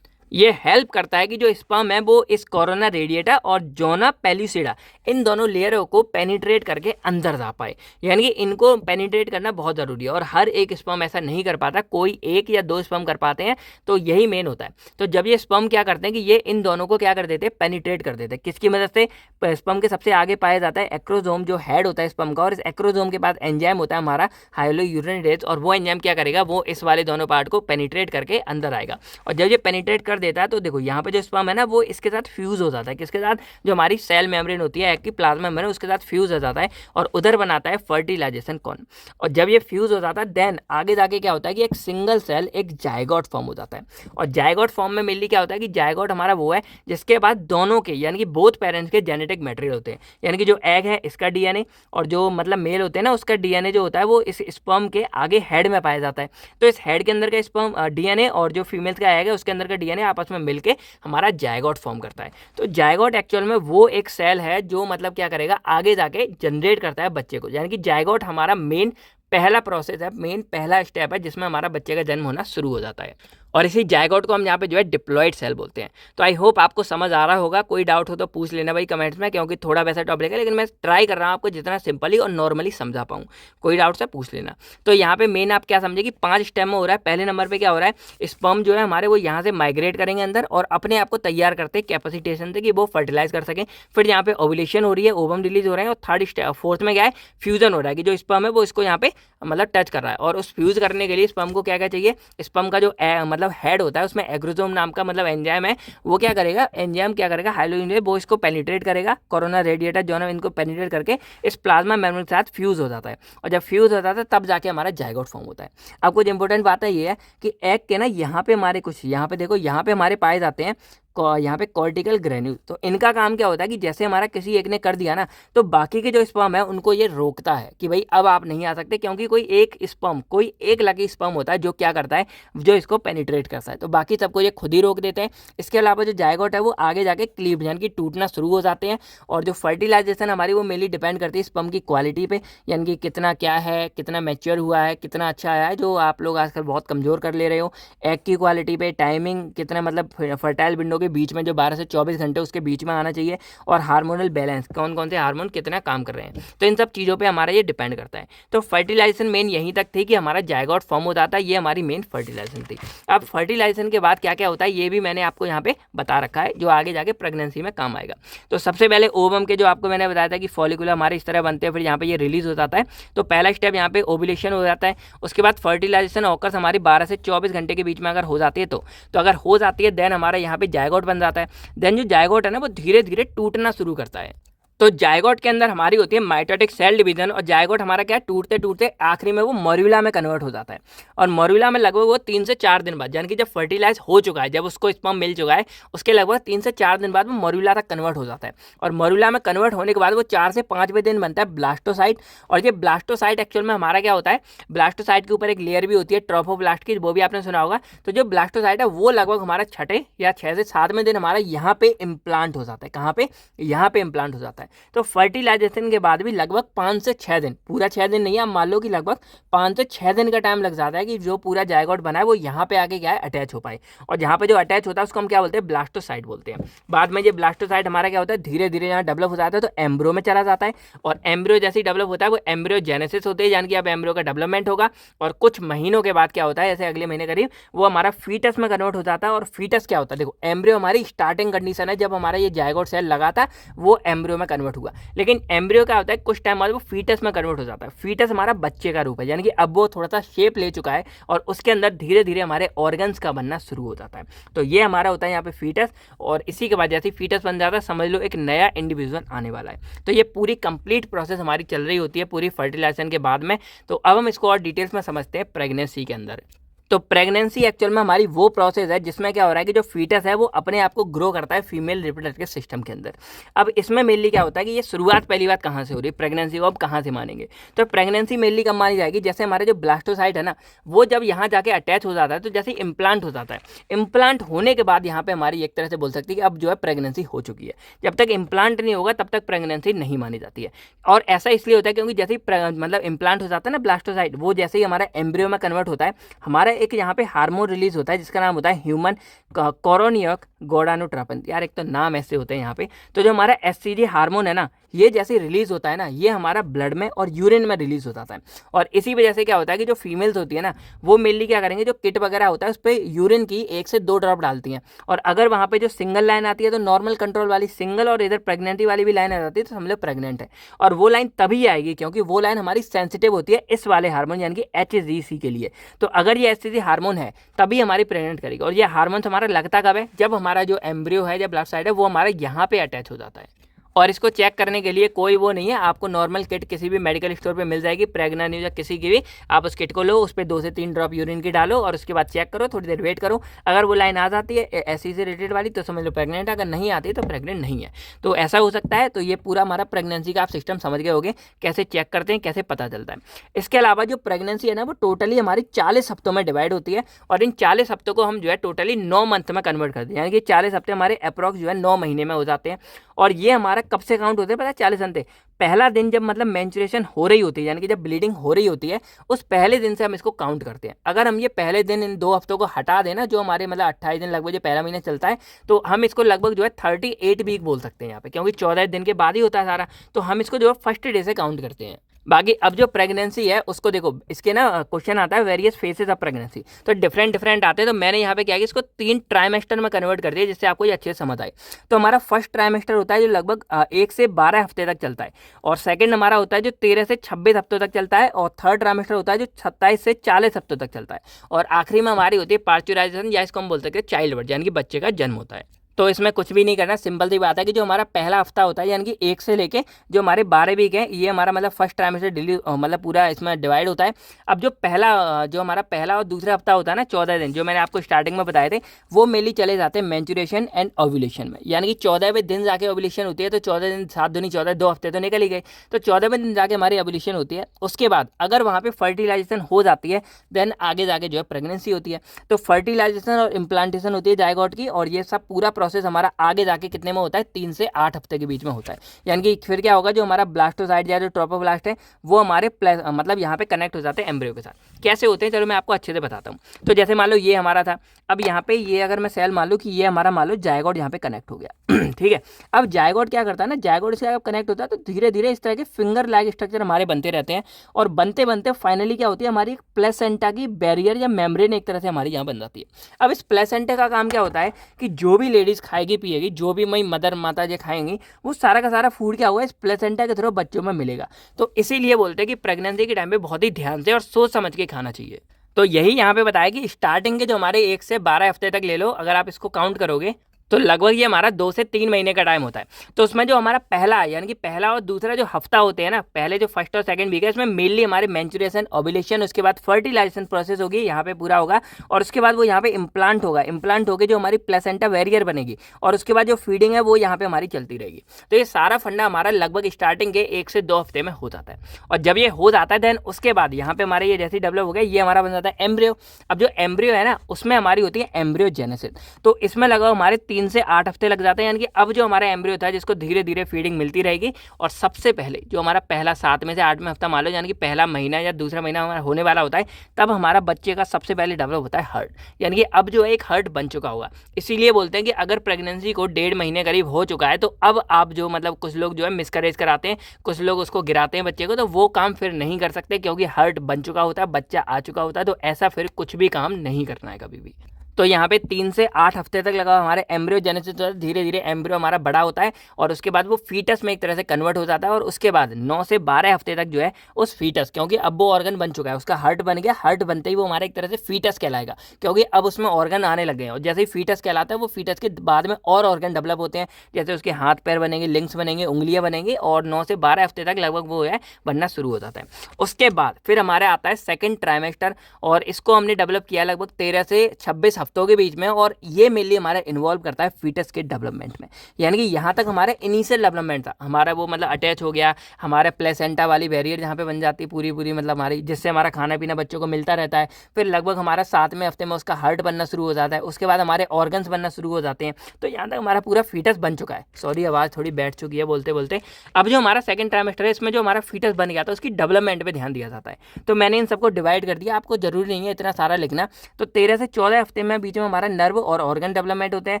ये हेल्प करता है कि जो स्पर्म है वो इस कोरोना रेडिएटा और जोना पेलिसिडा इन दोनों लेयरों को पेनिट्रेट करके अंदर जा पाए, यानी कि इनको पेनिट्रेट करना बहुत ज़रूरी है और हर एक स्पर्म ऐसा नहीं कर पाता, कोई एक या दो स्पर्म कर पाते हैं, तो यही मेन होता है। तो जब ये स्पर्म क्या करते हैं कि ये इन दोनों को क्या कर देते हैं पेनिट्रेट कर देते हैं, किसकी मदद से, स्पर्म के सबसे आगे पाया जाता है एक्रोसोम जो हेड होता है स्पर्म का, और इस एक्रोसोम के बाद एंजाइम होता है हमारा हाइड्रोल्यूरोनिडेज, और वो एंजाइम क्या करेगा वो इस वाले दोनों पार्ट को पेनिट्रेट करके अंदर आएगा। और जब ये पेनिट्रेट कर देता है तो देखो यहाँ पे जो स्पर्म है ना वो इसके साथ फ्यूज हो जाता है, किसके साथ, जो हमारी सेल मेम्ब्रेन होती है एग की प्लाज्मा मेम्ब्रेन उसके साथ फ्यूज हो जाता है और उधर बनाता है फर्टिलाइजेशन कॉन। और जब ये फ्यूज हो जाता है देन आगे जाके क्या होता है कि एक सिंगल सेल एक जायगोट फॉर्म हो जाता है। और जायगोट फॉर्म में मेनली क्या होता है कि जायगोट हमारा वो है जिसके बाद दोनों के यानी कि बोथ पेरेंट्स के जेनेटिक मटेरियल होते हैं, यानी कि जो एग है इसका डीएनए और जो मतलब मेल होते हैं ना उसका डीएनए जो होता है वो इस स्पर्म के आगे हेड में पाया जाता है। तो इस हेड के अंदर का स्पर्म डीएनए और जो फीमेल्स का एग है उसके अंदर का डीएनए आपस में मिलके हमारा जायगोट फॉर्म करता है। तो जायगोट एक्चुअल में वो एक सेल है जो मतलब क्या करेगा आगे जाके जनरेट करता है बच्चे को, यानी कि जायगोट हमारा मेन पहला प्रोसेस है, मेन पहला स्टेप है जिसमें हमारा बच्चे का जन्म होना शुरू हो जाता है। और इसी जायगोट को हम यहाँ पे जो है डिप्लॉयड सेल बोलते हैं। तो आई होप आपको समझ आ रहा होगा, कोई डाउट हो तो पूछ लेना भाई कमेंट्स में, क्योंकि थोड़ा वैसा टॉपिक है लेकिन मैं ट्राई कर रहा हूँ आपको जितना सिंपली और नॉर्मली समझा पाऊँ, कोई डाउट से पूछ लेना। तो यहाँ पे मेन आप क्या समझे कि 5 स्टेप में हो रहा है। पहले नंबर पर क्या हो रहा है, स्पर्म जो है हमारे वो यहाँ से माइग्रेट करेंगे अंदर और अपने आप को तैयार करते हैं कैपेसिटेशन से कि वो फर्टिलाइज कर सकें। फिर यहाँ पे ओव्यूलेशन हो रही है, ओवम रिलीज हो रहे हैं, और थर्ड स्टेप फोर्थ में क्या है फ्यूजन हो रहा है कि जो स्पर्म है वो इसको यहाँ पे मतलब टच कर रहा है। और उस फ्यूज करने के लिए स्पर्म को क्या क्या चाहिए, स्पर्म का जो मतलब हेड होता है उसमें एग्रोसोम नाम का मतलब एंजाइम है, वो क्या करेगा, एंजाइम क्या करेगा हाइड्रोजन वो इसको पेनिट्रेट करेगा, कोरोना रेडिएटा जो है इनको पेनिट्रेट करके इस प्लाज्मा मेम्ब्रेन के साथ फ्यूज हो जाता है। और जब फ्यूज हो जाता है तब जाके हमारा जायगोट फॉर्म होता है। अब कुछ इंपॉर्टेंट बात है ये है कि एग के ना यहाँ पे हमारे कुछ यहाँ पे देखो यहाँ पे हमारे पाए जाते हैं यहाँ पे कॉर्टिकल ग्रेन्यूल। तो इनका काम क्या होता है कि जैसे हमारा किसी एक ने कर दिया ना, तो बाकी के जो स्पर्म है उनको ये रोकता है कि भाई अब आप नहीं आ सकते, क्योंकि कोई एक लकी स्पर्म होता है जो क्या करता है, जो इसको पेनिट्रेट करता है, तो बाकी सबको ये खुद ही रोक देते हैं। इसके अलावा जो जायगोट है वो आगे जाके क्लीव यानी कि टूटना शुरू हो जाते हैं। और जो फर्टिलाइजेशन हमारी वो मेनली डिपेंड करती है स्पर्म की क्वालिटी पे, यानी कि कितना क्या है, कितना मैच्योर हुआ है, कितना अच्छा आया है, जो आप लोग आजकल बहुत कमज़ोर कर ले रहे हो। एग की क्वालिटी पे, टाइमिंग कितना, मतलब फर्टाइल विंडो के बीच में जो 12 से 24 घंटे उसके बीच में आना चाहिए, और हार्मोनल बैलेंस, कौन कौन से हार्मोन कितना काम कर रहे हैं, तो इन सब चीज़ों पे हमारा ये डिपेंड करता है। तो फर्टिलाइजेशन मेन यहीं तक थी कि हमारा जायगोट फॉर्म हो जाता है, ये हमारी मेन फर्टिलाइजेशन थी। अब फर्टिलाइजेशन के बाद क्या क्या होता है ये भी मैंने आपको यहाँ पे बता रखा है, जो आगे जाके प्रेगनेंसी में काम आएगा। तो सबसे पहले ओवम के जो आपको मैंने बताया था कि फॉलिकुलर हमारे इस तरह बनते हैं, फिर यहाँ पे ये रिलीज हो जाता है। तो पहला स्टेप यहाँ पे ओव्यूलेशन हो जाता है। उसके बाद फर्टिलाइजेशन ऑकर्स हमारी 12 से 24 घंटे के बीच में अगर हो जाती है तो अगर हो जाती है देन हमारा यहाँ पे जायगोट बन जाता है। देन जो जायगोट है ना वो धीरे धीरे टूटना शुरू करता है। तो जायगोट के अंदर हमारी होती है माइटोटिक सेल डिवीजन, और जायगोट हमारा क्या है, टूटते टूटते आखिरी में वो मॉर्यूला में कन्वर्ट हो जाता है। और मॉर्यूला में लगभग वो 3 से 4 दिन बाद, यानी कि जब फर्टिलाइज हो चुका है, जब उसको स्पर्म मिल चुका है, उसके लगभग 3 से 4 दिन बाद वो मॉर्यूला तक कन्वर्ट हो जाता है। और मॉर्यूला में कन्वर्ट होने के बाद वो 4 से 5वें दिन बनता है ब्लास्टोसाइट। और ये ब्लास्टोसाइट एक्चुअल में हमारा क्या होता है, ब्लास्टोसाइट के ऊपर एक लेयर भी होती है ट्रोफोब्लास्ट की, वो भी आपने सुना होगा। तो जो ब्लास्टोसाइट है वो लगभग हमारा 6 या 6 से 7वें दिन हमारा यहाँ पे इम्प्लांट हो जाता है। कहाँ पे, यहाँ पे इम्प्लांट हो जाता है। तो फर्टिलाइजेशन के बाद भी लगभग 5 से 6 दिन, पूरा 6 दिन नहीं है, आप मान लो कि लगभग 5 से 6 दिन का टाइम लग जाता है कि जो पूरा जायगोट बना है वो यहाँ पे आके क्या है, अटैच हो पाए। और यहाँ पे जो अटैच होता है उसको हम क्या बोलते हैं, ब्लास्टोसाइट बोलते हैं। बाद में ये ब्लास्टोसाइट हमारा क्या होता है, धीरे धीरे यहाँ डेवलप हो जाता है, तो एम्ब्रो में चला जाता है। और एम्ब्रो जैसे ही डेवलप होता है वो एम्ब्रियोजेनेसिस होती है, यानी कि अब एम्ब्रो का डेवलपमेंट होगा। और कुछ महीनों के बाद क्या होता है, जैसे अगले महीने करीब वो हमारा फीटस में कन्वर्ट हो जाता है। और फीटस क्या होता है, देखो एम्ब्रियो हमारी स्टार्टिंग कंडीशन है, जब हमारा ये जायगोट सेल लगा था वो एम्ब्रियो में कन्वर्ट हुआ। लेकिन एम्ब्रियो क्या होता है, कुछ टाइम बाद वो फीटस में कन्वर्ट हो जाता है। फीटस हमारा बच्चे का रूप है, यानी कि अब वो थोड़ा सा शेप ले चुका है और उसके अंदर धीरे धीरे हमारे ऑर्गन्स का बनना शुरू हो जाता है। तो ये हमारा होता है यहाँ पे फीटस। और इसी के बाद जैसे फीटस बन जाता है, समझ लो एक नया इंडिविजुअल आने वाला है। तो ये पूरी कंप्लीट प्रोसेस हमारी चल रही होती है पूरी फर्टिलाइजेशन के बाद में। तो अब हम इसको और डिटेल्स में समझते हैं प्रेगनेंसी के अंदर। तो प्रेगनेंसी एक्चुअल में हमारी वो प्रोसेस है जिसमें क्या हो रहा है कि जो फीटस है वो अपने आप को ग्रो करता है फीमेल रिप्रोडक्टिव सिस्टम के अंदर। अब इसमें मेनली क्या होता है कि ये शुरुआत पहली बात कहाँ से हो रही है, प्रेगनेंसी को अब कहाँ से मानेंगे। तो प्रेगनेंसी मेनली कब मानी जाएगी, जैसे हमारे जो ब्लास्टोसाइट है ना वो जब यहाँ जाके अटैच हो जाता है, तो जैसे इम्प्लांट हो जाता है, इम्प्लांट होने के बाद यहाँ पे हमारी एक तरह से बोल सकती है कि अब जो है प्रेगनेंसी हो चुकी है। जब तक इम्प्लांट नहीं होगा तब तक प्रेगनेंसी नहीं मानी जाती है। और ऐसा इसलिए होता है क्योंकि जैसे ही मतलब इम्प्लांट हो जाता है ना ब्लास्टोसाइट, वो जैसे ही हमारा एम्ब्रियो में कन्वर्ट होता है, हमारा एक यहाँ पे हार्मोन रिलीज होता है जिसका नाम होता है ह्यूमन कोरोनियक गोनाडोट्रोपिन। यार एक तो नाम ऐसे होते हैं यहाँ पे। तो जो हमारा एचसीजी हार्मोन है ना, ये जैसे रिलीज होता है ना, ये हमारा ब्लड में और यूरिन में रिलीज हो जाता है। और इसी वजह से क्या होता है कि जो फीमेल्स होती है ना वो मेनली क्या करेंगे, जो किट वगैरह होता है उस पर यूरिन की 1 से 2 ड्रॉप डालती हैं। और अगर वहाँ पे जो सिंगल लाइन आती है तो नॉर्मल कंट्रोल वाली सिंगल, और इधर प्रेगनेंटी वाली भी लाइन आ जाती है तो हम लोग प्रेगनेंट है। और वो लाइन तभी आएगी क्योंकि वो लाइन हमारी सेंसिटिव होती है इस वाले हार्मोन यानी कि एचसीजी के लिए। तो अगर ये एचसीजी हार्मोन है तभी हमारी प्रेग्नेंट करेगी। और ये हार्मोन हमारा लगता कब है, जब हमारा जो एम्ब्रियो है, जब ब्लास्टोसाइट है वो हमारा यहाँ पे अटैच हो जाता है। और इसको चेक करने के लिए कोई वो नहीं है, आपको नॉर्मल किट किसी भी मेडिकल स्टोर पे मिल जाएगी, प्रेग्ना न्यूज या किसी की भी। आप उस किट को लो, उस पर 2 से 3 ड्रॉप यूरिन की डालो और उसके बाद चेक करो, थोड़ी देर वेट करो। अगर वो लाइन आ जाती है ऐसी से रिलेटेड वाली तो समझ लो प्रेग्नेंट है, अगर नहीं आती तो प्रेग्नेंट नहीं है। तो ऐसा हो सकता है। तो ये पूरा हमारा प्रेगनेंसी का आप सिस्टम समझ गए होंगे, कैसे चेक करते हैं, कैसे पता चलता है। इसके अलावा जो प्रेगनेंसी है ना वो टोटली हमारी 40 हफ्तों में डिवाइड होती है। और इन 40 हफ्तों को हम जो है टोटली 9 मंथ में कन्वर्ट करते हैं, यानी कि 40 हफ्ते हमारे अप्रॉक्स जो है 9 महीने में हो जाते हैं। और ये हमारा कब से काउंट होते हैं पता है, 40 घंटे। पहला दिन जब मतलब मेंस्ट्रुएशन हो रही होती है, यानी कि जब ब्लीडिंग हो रही होती है, उस पहले दिन से हम इसको काउंट करते हैं। अगर हम ये पहले दिन इन 2 हफ्तों को हटा देना, जो हमारे मतलब 28 दिन लगभग जो पहला महीना चलता है, तो हम इसको लगभग जो है 38 वीक बोल सकते हैं यहाँ पे, क्योंकि 14 दिन के बाद ही होता है सारा। तो हम इसको जो है फर्स्ट डे से काउंट करते हैं। बाकी अब जो प्रेगनेंसी है उसको देखो, इसके ना क्वेश्चन आता है वेरियस फेसेस ऑफ प्रेगनेंसी, तो डिफरेंट आते हैं। तो मैंने यहाँ पे क्या किया, इसको 3 ट्राइमेस्टर में कन्वर्ट कर दिया जिससे आपको ये अच्छे से समझ आए। तो हमारा फर्स्ट ट्राइमेस्टर होता है जो लगभग 1 से 12 हफ्ते तक चलता है। और सेकंड हमारा होता है जो 13 से 26 हफ्तों तक चलता है। और थर्ड ट्राइमेस्टर होता है जो 27 से 40 हफ्तों तक चलता है। और आखिरी में हमारी होती है पार्चुराइजेशन, या इसको हम बोल सकते हैं चाइल्ड बर्थ, यानी कि बच्चे का जन्म होता है। तो इसमें कुछ भी नहीं करना, सिंपल सी बात है कि जो हमारा पहला हफ्ता होता है यानी कि 1 से लेके जो हमारे 12 वीक हैं, ये हमारा मतलब फर्स्ट ट्राइमेस्टर डेली मतलब पूरा इसमें डिवाइड होता है। अब जो हमारा पहला और दूसरा हफ्ता होता है ना, 14 दिन जो मैंने आपको स्टार्टिंग में बताए थे, वो मेनली चले जाते हैं मेंचुरेशन एंड ओव्यूलेशन में। यानी कि 14वें दिन जाके ओव्यूलेशन होती है, तो 14 दिन 7 दूनी 14, 2 हफ्ते तो निकल ही गए, तो 14वें दिन जाके हमारी ओव्यूलेशन होती है। उसके बाद अगर वहाँ पे फर्टिलाइजेशन हो जाती है, देन आगे जाके जो है प्रेगनेंसी होती है। तो फर्टिलाइजेशन और इम्प्लांटेशन होती है जायगोट की, और ये सब पूरा प्रोसेस हमारा आगे जाके कितने में होता है, 3 से 8 हफ्ते के बीच में होता है। यानी कि फिर क्या होगा, जो हमारा ब्लास्टोसाइट या जो ट्रोपोब्लास्ट है वो हमारे मतलब यहाँ पे कनेक्ट हो जाते हैं एम्ब्रियो के साथ। कैसे होते हैं चलो मैं आपको अच्छे से बताता हूँ। तो जैसे मान लो ये हमारा था, अब यहाँ पे ये अगर मैं सेल मान लूँ कि ये हमारा मान लो जायगोट यहाँ पे कनेक्ट हो गया ठीक है। अब जायगोट क्या करता है ना, जायगोट से अगर कनेक्ट होता है तो धीरे धीरे इस तरह के फिंगर लाइक स्ट्रक्चर हमारे बनते रहते हैं, और बनते बनते फाइनली क्या होती है, हमारी प्लेसेंटा की बैरियर या मेम्ब्रेन एक तरह से हमारी यहाँ बन जाती है। अब इस प्लेसेंटा का काम क्या होता है कि जो भी लेडीज खाएगी पिएगी, जो भी मई मदर माता जी खाएंगी, वो सारा का सारा फूड क्या होगा, इस प्लेसेंटा के थ्रू बच्चों में मिलेगा। तो इसीलिए बोलते हैं कि प्रेगनेंसी के टाइम पे बहुत ही ध्यान से और सोच समझ के खाना चाहिए। तो यही यहाँ पे बताया कि स्टार्टिंग के जो हमारे 1 से 12 हफ्ते तक ले लो, अगर आप इसको काउंट करोगे तो लगभग ये हमारा 2 से 3 महीने का टाइम होता है। तो उसमें जो हमारा पहला यानी कि पहला और दूसरा जो हफ्ता होते हैं ना, पहले जो फर्स्ट और सेकंड वीक है, इसमें मेनली हमारे मेंचुरेशन, ओव्यूलेशन, उसके बाद फर्टिलाइजेशन प्रोसेस होगी, यहाँ पे पूरा होगा, और उसके बाद वो यहाँ पे इम्प्लांट होगा, इम्प्लांट होकर जो हमारी प्लेसेंटा वेरियर बनेगी, और उसके बाद जो फीडिंग है वो यहाँ पे हमारी चलती रहेगी। तो ये सारा फंडा हमारा लगभग स्टार्टिंग के 1 से 2 हफ्ते में हो जाता है। और जब ये हो जाता है देन उसके बाद यहाँ पे हमारे ये जैसे डेवलप हो गया, ये हमारा बन जाता है एम्ब्रियो। अब जो एम्ब्रियो है ना, उसमें हमारी होती है एम्ब्रियोजेनेसिस। तो इसमें लगा हमारे 3 से 8 हफ्ते लग जाते हैं। यानी कि अब जो हमारा एम्ब्रियो था, जिसको धीरे धीरे फीडिंग मिलती रहेगी, और सबसे पहले जो हमारा पहला 7 में से 8 में हफ्ता मान लो, यानी कि पहला महीना या दूसरा महीना हमारा होने वाला होता है, तब हमारा बच्चे का सबसे पहले डेवलप होता है हार्ट। यानी कि अब जो है एक हार्ट बन चुका होगा। इसीलिए बोलते हैं कि अगर प्रेगनेंसी को 1.5 महीने करीब हो चुका है, तो अब आप जो मतलब कुछ लोग जो है मिसकरेज कराते हैं, कुछ लोग उसको गिराते हैं बच्चे को, तो वो काम फिर नहीं कर सकते, क्योंकि हार्ट बन चुका होता है, बच्चा आ चुका होता है। तो ऐसा फिर कुछ भी काम नहीं करना है कभी भी। तो यहाँ पे 3 से 8 हफ्ते तक लगा हमारे एम्ब्रियोजेनेसिस, धीरे धीरे एम्ब्रियो हमारा बड़ा होता है, और उसके बाद वो फीटस में एक तरह से कन्वर्ट हो जाता है। और उसके बाद 9 से 12 हफ्ते तक जो है उस फीटस, क्योंकि अब वो ऑर्गन बन चुका है, उसका हार्ट बन गया, हार्ट बनते ही वो हमारा एक तरह से फीटस कहलाएगा, क्योंकि अब उसमें ऑर्गन आने लग गए हैं। और जैसे ही फीटस कहलाता है, वो फीटस के बाद में और ऑर्गन डेवलप होते हैं, जैसे उसके हाथ पैर बनेंगे, लिंक्स बनेंगे, उंगलियां बनेंगी, और 9 से 12 हफ्ते तक लगभग वो है बनना शुरू हो जाता है। उसके बाद फिर हमारे आता है सेकेंड ट्राइमेस्टर, और इसको हमने डेवलप किया लगभग 13 से 26 हफ्तों के बीच में, और ये मेनली हमारा इन्वॉल्व करता है फीटस के डेवलपमेंट में। यानी कि यहाँ तक हमारा इनिशियल डेवलपमेंट था, हमारा वो मतलब अटैच हो गया, हमारे प्लेसेंटा वाली बैरियर जहाँ पे बन जाती है पूरी पूरी, मतलब हमारी, जिससे हमारा खाना पीना बच्चों को मिलता रहता है। फिर लगभग हमारा 7वें हफ्ते में उसका हार्ट बनना शुरू हो जाता है, उसके बाद हमारे ऑर्गन्स बनना शुरू हो जाते हैं। तो यहाँ तक हमारा पूरा फीटस बन चुका है। सॉरी, आवाज़ थोड़ी बैठ चुकी है बोलते बोलते। अब जो हमारा सेकंड ट्राइमेस्टर है, इसमें जो हमारा फीटस बन गया था, उसकी डेवलपमेंट पे ध्यान दिया जाता है। तो मैंने इन सबको डिवाइड कर दिया, आपको जरूरी नहीं है इतना सारा लिखना। तो 13 से 14 हफ्ते में बीच में हमारा नर्व और ऑर्गन डेवलपमेंट होते हैं।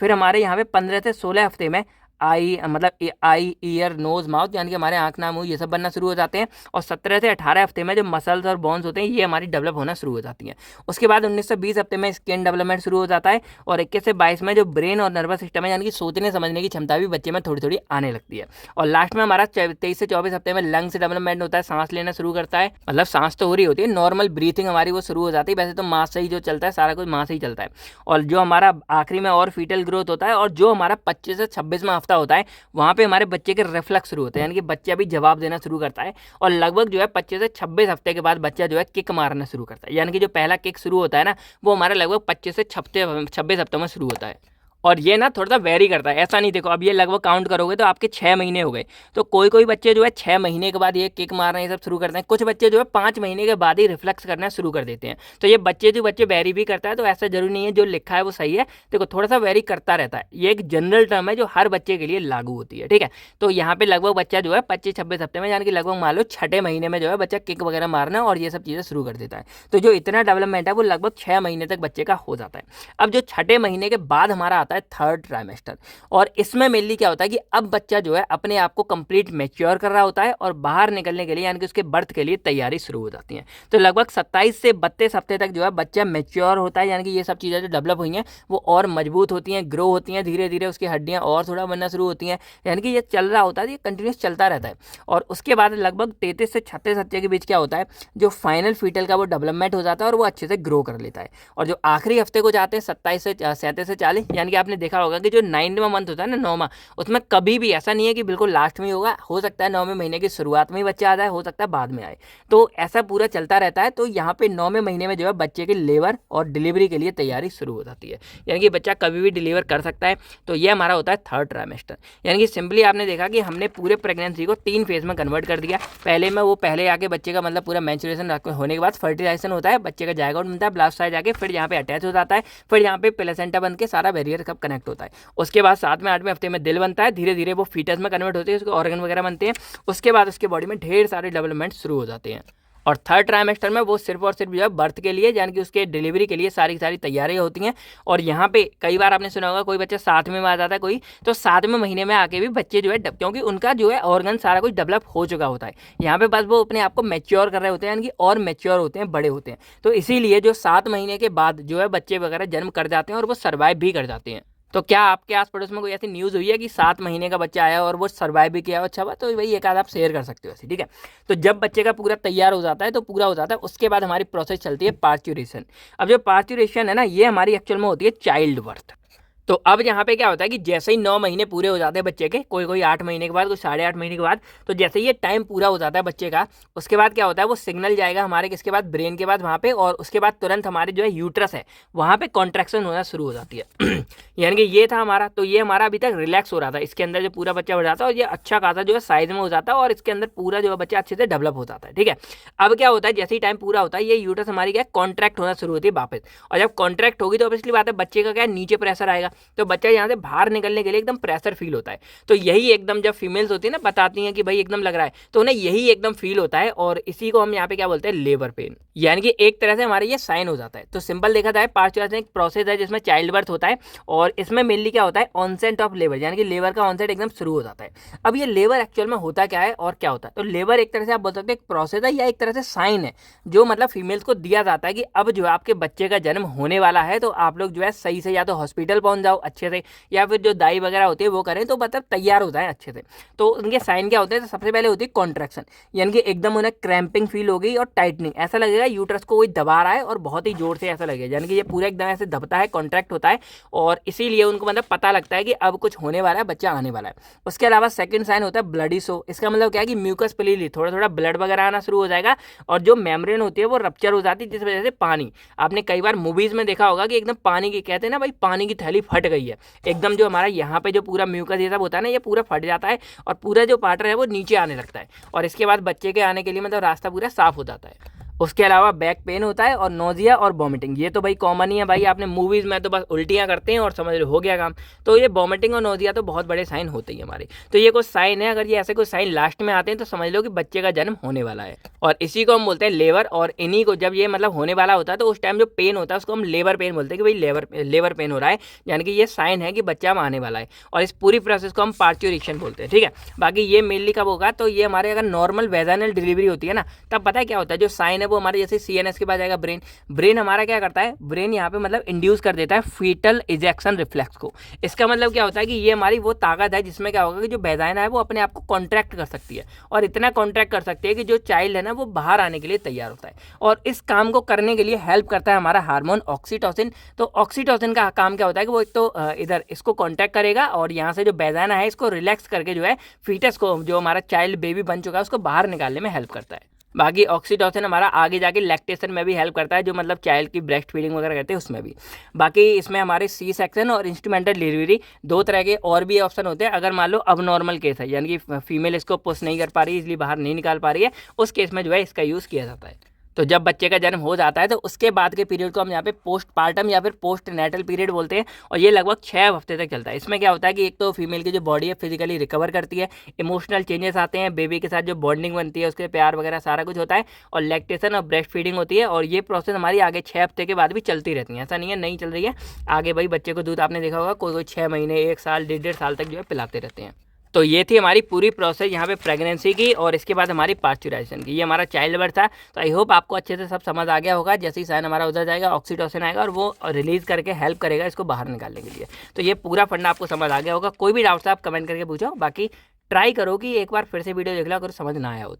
फिर हमारे यहाँ पे 15 से 16 हफ्ते में आई, मतलब आई, ईयर, नोज, माउथ, यानी कि हमारे आँख, नाक, मुंह, ये सब बनना शुरू हो जाते हैं। और 17 से 18 हफ्ते में जो मसल्स और बोन्स होते हैं, ये हमारी डेवलप होना शुरू हो जाती हैं। उसके बाद 19 से 20 हफ्ते में स्किन डेवलपमेंट शुरू हो जाता है। और 21 से 22 में जो ब्रेन और नर्वस सिस्टम है, यानी कि सोचने समझने की क्षमता भी बच्चे में थोड़ी थोड़ी आने लगती है। और लास्ट में हमारा 23 से 24 हफ्ते में लंग्स डेवलपमेंट होता है, सांस लेना शुरू करता है, मतलब सांस तो हो रही होती है, नॉर्मल ब्रीथिंग हमारी वो शुरू हो जाती है। वैसे तो माँ से ही जो चलता है, सारा कुछ माँ से ही चलता है। और जो हमारा आखिरी में और फीटल ग्रोथ होता है, और जो हमारा 25 से 26वां हफ्ता होता है, वहाँ पे हमारे बच्चे के रिफ्लेक्स शुरू होते हैं, यानी कि बच्चा भी जवाब देना शुरू करता है। और लगभग जो है 25 से 26 हफ्ते के बाद बच्चा जो है किक मारना शुरू करता है। यानी कि जो पहला किक शुरू होता है ना, वो हमारा लगभग 25 से 26 हफ्तों में शुरू होता है। और ये ना थोड़ा सा वेरी करता है, ऐसा नहीं, देखो अब ये लगभग काउंट करोगे तो आपके 6 महीने हो गए। तो कोई कोई बच्चे जो है 6 महीने के बाद ये किक मारना ये सब शुरू करते हैं, कुछ बच्चे जो है 5 महीने के बाद ही रिफ्लेक्स करना शुरू कर देते हैं। तो ये बच्चे वेरी भी करता है, तो ऐसा जरूरी नहीं है जो लिखा है वो सही है। देखो थोड़ा सा वेरी करता रहता है, ये एक जनरल टर्म है जो हर बच्चे के लिए लागू होती है, ठीक है। तो यहाँ पे लगभग बच्चा जो है 25-26 हफ्ते में, यानी कि लगभग मान लो 6ठे महीने में जो है बच्चा किक वगैरह मारना और ये सब चीज़ें शुरू कर देता है। तो जो इतना डेवलपमेंट है वो लगभग 6 महीने तक बच्चे का हो जाता है। अब जो 6ठे महीने के बाद हमारा आता है थर्ड ट्राइमेस्टर, और इसमें मेनली क्या होता है कि अब बच्चा जो है अपने आप को कंप्लीट मैच्योर कर रहा होता है, और बाहर निकलने के लिए यानी कि उसके बर्थ के लिए तैयारी शुरू हो जाती है। तो लगभग 27 से 32 हफ्ते तक जो है बच्चा मैच्योर होता है, यानी कि ये सब चीज़ें जो डेवलप हुई हैं वो और मजबूत होती हैं, ग्रो होती हैं, धीरे धीरे उसकी हड्डियाँ और थोड़ा बनना शुरू होती हैं। यानी कि ये चल रहा होता है, ये कंटिन्यूस चलता रहता है। और उसके बाद लगभग 33 से 36 हफ्ते के बीच क्या होता है, जो फाइनल फीटल का वो डेवलपमेंट हो जाता है और वो अच्छे से ग्रो कर लेता है। और जो आखिरी हफ्ते को जाते हैं 27 से 37 से 40, यानी कि आपने देखा होगा कि जो 9वां मंथ होता है ना, 9वां, उसमें कभी भी ऐसा नहीं है कि बिल्कुल लास्ट में ही होगा, हो सकता है 9वें महीने की शुरुआत में ही बच्चा आ जाए, हो सकता है बाद में आए, तो ऐसा पूरा चलता रहता है। तो यहाँ पे 9वें महीने में जो है बच्चे की लेबर और डिलीवरी के लिए तैयारी शुरू हो जाती है, यानी कि बच्चा कभी भी डिलीवर कर सकता है। तो ये हमारा होता है थर्ड ट्राइमेस्टर, यानी कि सिंपली आपने देखा कि हमने पूरे प्रेगनेंसी को 3 फेज में कन्वर्ट कर दिया। पहले में वो पहले आके बच्चे का मतलब पूरा मैच्योरेशन होने के बाद फर्टिलाइजेशन होता है, बच्चे का जायगोट बनता है, ब्लास्टोसाइस्ट जाके फिर यहाँ पे अटैच हो जाता है, फिर यहाँ पे प्लेसेंटा बन के सारा बैरियर कब कनेक्ट होता है। उसके बाद 7वें 8वें हफ्ते में दिल बनता है, धीरे धीरे वो फीटस में कन्वर्ट होते हैं, उसके ऑर्गन वगैरह बनते हैं, उसके बाद उसके बॉडी में ढेर सारे डेवलपमेंट शुरू हो जाते हैं। और थर्ड ट्राइमेस्टर में वो सिर्फ और सिर्फ जो है बर्थ के लिए, यानी कि उसके डिलीवरी के लिए सारी सारी तैयारियां होती हैं। और यहाँ पे कई बार आपने सुना होगा कोई बच्चा 7वें में आ जाता है, कोई तो 7वें महीने में आके भी बच्चे जो है क्योंकि उनका जो है ऑर्गन सारा कुछ डेवलप हो चुका होता है, यहाँ पे बस वो अपने आप को मैच्योर कर रहे होते हैं, यानी कि और मैच्योर होते हैं, बड़े होते हैं। तो इसीलिए जो 7 महीने के बाद जो है बच्चे वगैरह जन्म कर जाते हैं और वो सर्वाइव भी कर जाते हैं। तो क्या आपके आस पड़ोस में कोई ऐसी न्यूज़ हुई है कि 7 महीने का बच्चा आया और वो सर्वाइव भी किया? अच्छा हुआ, तो वही एक आध आप शेयर कर सकते हो ऐसे, ठीक है। तो जब बच्चे का पूरा तैयार हो जाता है तो पूरा हो जाता है, उसके बाद हमारी प्रोसेस चलती है पार्चुरेशन। अब जो पार्चुरेशन है ना, ये हमारी एक्चुअल में होती है चाइल्ड बर्थ। तो अब यहाँ पे क्या होता है कि जैसे ही 9 महीने पूरे हो जाते हैं बच्चे के, कोई कोई 8 महीने के बाद, कोई 8.5 महीने के बाद, तो जैसे ही ये टाइम पूरा हो जाता है बच्चे का, उसके बाद क्या होता है, वो सिग्नल जाएगा हमारे किसके बाद, ब्रेन के बाद वहाँ पे, और उसके बाद तुरंत हमारे जो है यूट्रस है वहाँ पे कॉन्ट्रैक्शन होना शुरू हो जाती है। यानी कि ये था हमारा, तो ये हमारा अभी तक रिलैक्स हो रहा था, इसके अंदर जो पूरा बच्चा बढ़ जाता है और ये अच्छा खासा जो है साइज में हो जाता है और इसके अंदर पूरा जो है बच्चा अच्छे से डेवलप हो जाता है, ठीक है। अब क्या होता है, जैसे ही टाइम पूरा होता है ये यूट्रस हमारी क्या कॉन्ट्रैक्ट होना शुरू होती है वापस, और जब कॉन्ट्रैक्ट होगी तो ऑब्वियसली बात है बच्चे का क्या नीचे प्रेशर आएगा, तो बच्चा यहाँ बाहर निकलने के लिए एकदम प्रेशर फील होता है। तो यही एकदम जब फीमेल्स होती है ना, बताती हैं कि भाई एकदम लग रहा है, तो उन्हें यही एकदम फील होता है, और इसी को हम यहाँ पे क्या बोलते हैं, लेबर पेन, यानी कि एक तरह से हमारे ये साइन हो जाता है। तो सिंपल देखा जाए, पार्चुरेशन एक प्रोसेस है जिसमें चाइल्ड बर्थ होता है, और इसमें मेनली क्या होता है, ऑनसेट ऑफ लेबर, यानी कि लेबर का ऑनसेट एकदम शुरू हो जाता है। अब ये लेबर एक्चुअल में होता क्या है और क्या होता है, तो लेबर एक तरह से आप बोल सकते हैं एक प्रोसेस है या एक तरह से साइन है जो मतलब फीमेल्स को दिया जाता है कि अब जो है आपके बच्चे का जन्म होने वाला है, तो आप लोग जो है सही से या तो हॉस्पिटल पहुंच जाओ अच्छे से, या फिर जो दाई वगैरह होती है वो करें, तो मतलब तैयार होता है अच्छे से। तो उनके साइन क्या होते हैं, तो सबसे पहले होती है कॉन्ट्रैक्शन, यानी कि एकदम उन्हें क्रैम्पिंग फील होगी और टाइटनिंग, ऐसा लगेगा यूट्रस को कोई दबा रहा है और बहुत ही जोर से ऐसा लगेगा, यानी कि ये पूरा एकदम ऐसे दबता है, कॉन्ट्रैक्ट होता है, और इसीलिए उनको मतलब पता लगता है कि अब कुछ होने वाला है, बच्चा आने वाला है। उसके अलावा सेकंड साइन होता है ब्लडी शो, इसका मतलब क्या है कि म्यूकस पिलीली, थोड़ा थोड़ा ब्लड वगैरह आना शुरू हो जाएगा, और जो मेम्ब्रेन होती है वो रप्चर हो जाती है, जिस वजह से पानी, आपने कई बार मूवीज में देखा होगा कि एकदम पानी की, कहते हैं ना भाई पानी की थैली फट गई है, एकदम जो हमारा यहाँ पे जो पूरा म्यूकस ये सब होता है ना, ये पूरा फट जाता है और पूरा जो पार्टर है वो नीचे आने लगता है, और इसके बाद बच्चे के आने के लिए मतलब रास्ता पूरा साफ हो जाता है। उसके अलावा बैक पेन होता है और नोजिया और वॉमिटिंग, ये तो भाई कॉमन ही है भाई, आपने मूवीज़ में तो बस उल्टियाँ करते हैं और समझ लो हो गया काम। तो ये वॉमिटिंग और नोजिया तो बहुत बड़े साइन होते ही हमारे, तो ये कुछ साइन है, अगर ये ऐसे कुछ साइन लास्ट में आते हैं तो समझ लो कि बच्चे का जन्म होने वाला है, और इसी को हम बोलते हैं लेबर। और इन्हीं को जब ये मतलब होने वाला होता है तो उस टाइम जो पेन होता है उसको हम लेबर पेन बोलते हैं कि भाई लेबर पेन हो रहा है, यानी कि ये साइन है कि बच्चा आने वाला है, और इस पूरी प्रोसेस को हम पार्चुरेशन बोलते हैं, ठीक है। बाकी ये मेनली कब होगा, तो ये हमारे अगर नॉर्मल वेजाइनल डिलीवरी होती है ना, तब पता है क्या होता है, जो साइन है वो हमारे जैसे CNS के बाद जाएगा ब्रेन हमारा क्या करता है, ब्रेन यहाँ पे मतलब इंड्यूस कर देता है फीटल इजेक्शन रिफ्लेक्स को। इसका मतलब क्या होता है कि ये हमारी वो ताकत है जिसमें क्या होगा कि जो वेजाइना है वो अपने आप को कॉन्ट्रैक्ट कर सकती है, और इतना कॉन्ट्रैक्ट कर सकती है कि जो चाइल्ड है ना वो बाहर आने के लिए तैयार होता है, और इस काम को करने के लिए हेल्प करता है हमारा हार्मोन ऑक्सीटोसिन। तो ऑक्सीटोसिन का काम क्या होता है कि वो एक तो इधर इसको कॉन्ट्रैक्ट करेगा, और यहाँ से जो वेजाइना है इसको रिलैक्स करके जो है फीटस को, जो हमारा चाइल्ड बेबी बन चुका है, उसको बाहर निकालने में हेल्प करता है। बाकी ऑक्सीटोसिन हमारा आगे जाके लैक्टेशन में भी हेल्प करता है, जो मतलब चाइल्ड की ब्रेस्ट फीडिंग वगैरह करते हैं उसमें भी। बाकी इसमें हमारे सी सेक्शन और इंस्ट्रूमेंटल डिलीवरी दो तरह के और भी ऑप्शन होते हैं। अगर मान लो अब नॉर्मल केस है, यानी कि फीमेल इसको पुश नहीं कर पा रही, इसलिए बाहर नहीं निकाल पा रही है, उस केस में जो है इसका यूज़ किया जाता है। तो जब बच्चे का जन्म हो जाता है तो उसके बाद के पीरियड को हम यहाँ पे पोस्ट पार्टम या फिर पोस्ट नेटल पीरियड बोलते हैं, और ये लगभग 6 हफ्ते तक चलता है। इसमें क्या होता है कि एक तो फीमेल की जो बॉडी है फिजिकली रिकवर करती है, इमोशनल चेंजेस आते हैं, बेबी के साथ जो बॉन्डिंग बनती है, उसके प्यार वगैरह सारा कुछ होता है, और लैक्टेशन और ब्रेस्ट फीडिंग होती है, और ये प्रोसेस हमारी आगे 6 हफ्ते के बाद भी चलती रहती है, ऐसा नहीं है नहीं चल रही है। आगे भाई बच्चे को दूध आपने देखा होगा कोई कोई 6 महीने 1 साल 1.5 साल तक जो है पिलाते रहते हैं। तो ये थी हमारी पूरी प्रोसेस यहाँ पे प्रेगनेंसी की, और इसके बाद हमारी पास्चुराइजेशन की। ये हमारा चाइल्ड बर्थ था। तो आई होप आपको अच्छे से सब समझ आ गया होगा। जैसे ही साइन हमारा उधर जाएगा ऑक्सीटोसिन आएगा और वो रिलीज करके हेल्प करेगा इसको बाहर निकालने के लिए। तो ये पूरा फंडा आपको समझ आ गया होगा। कोई भी डाउट्स आप कमेंट करके पूछो, बाकी ट्राई करो कि एक बार फिर से वीडियो देख लो अगर समझ ना आया हो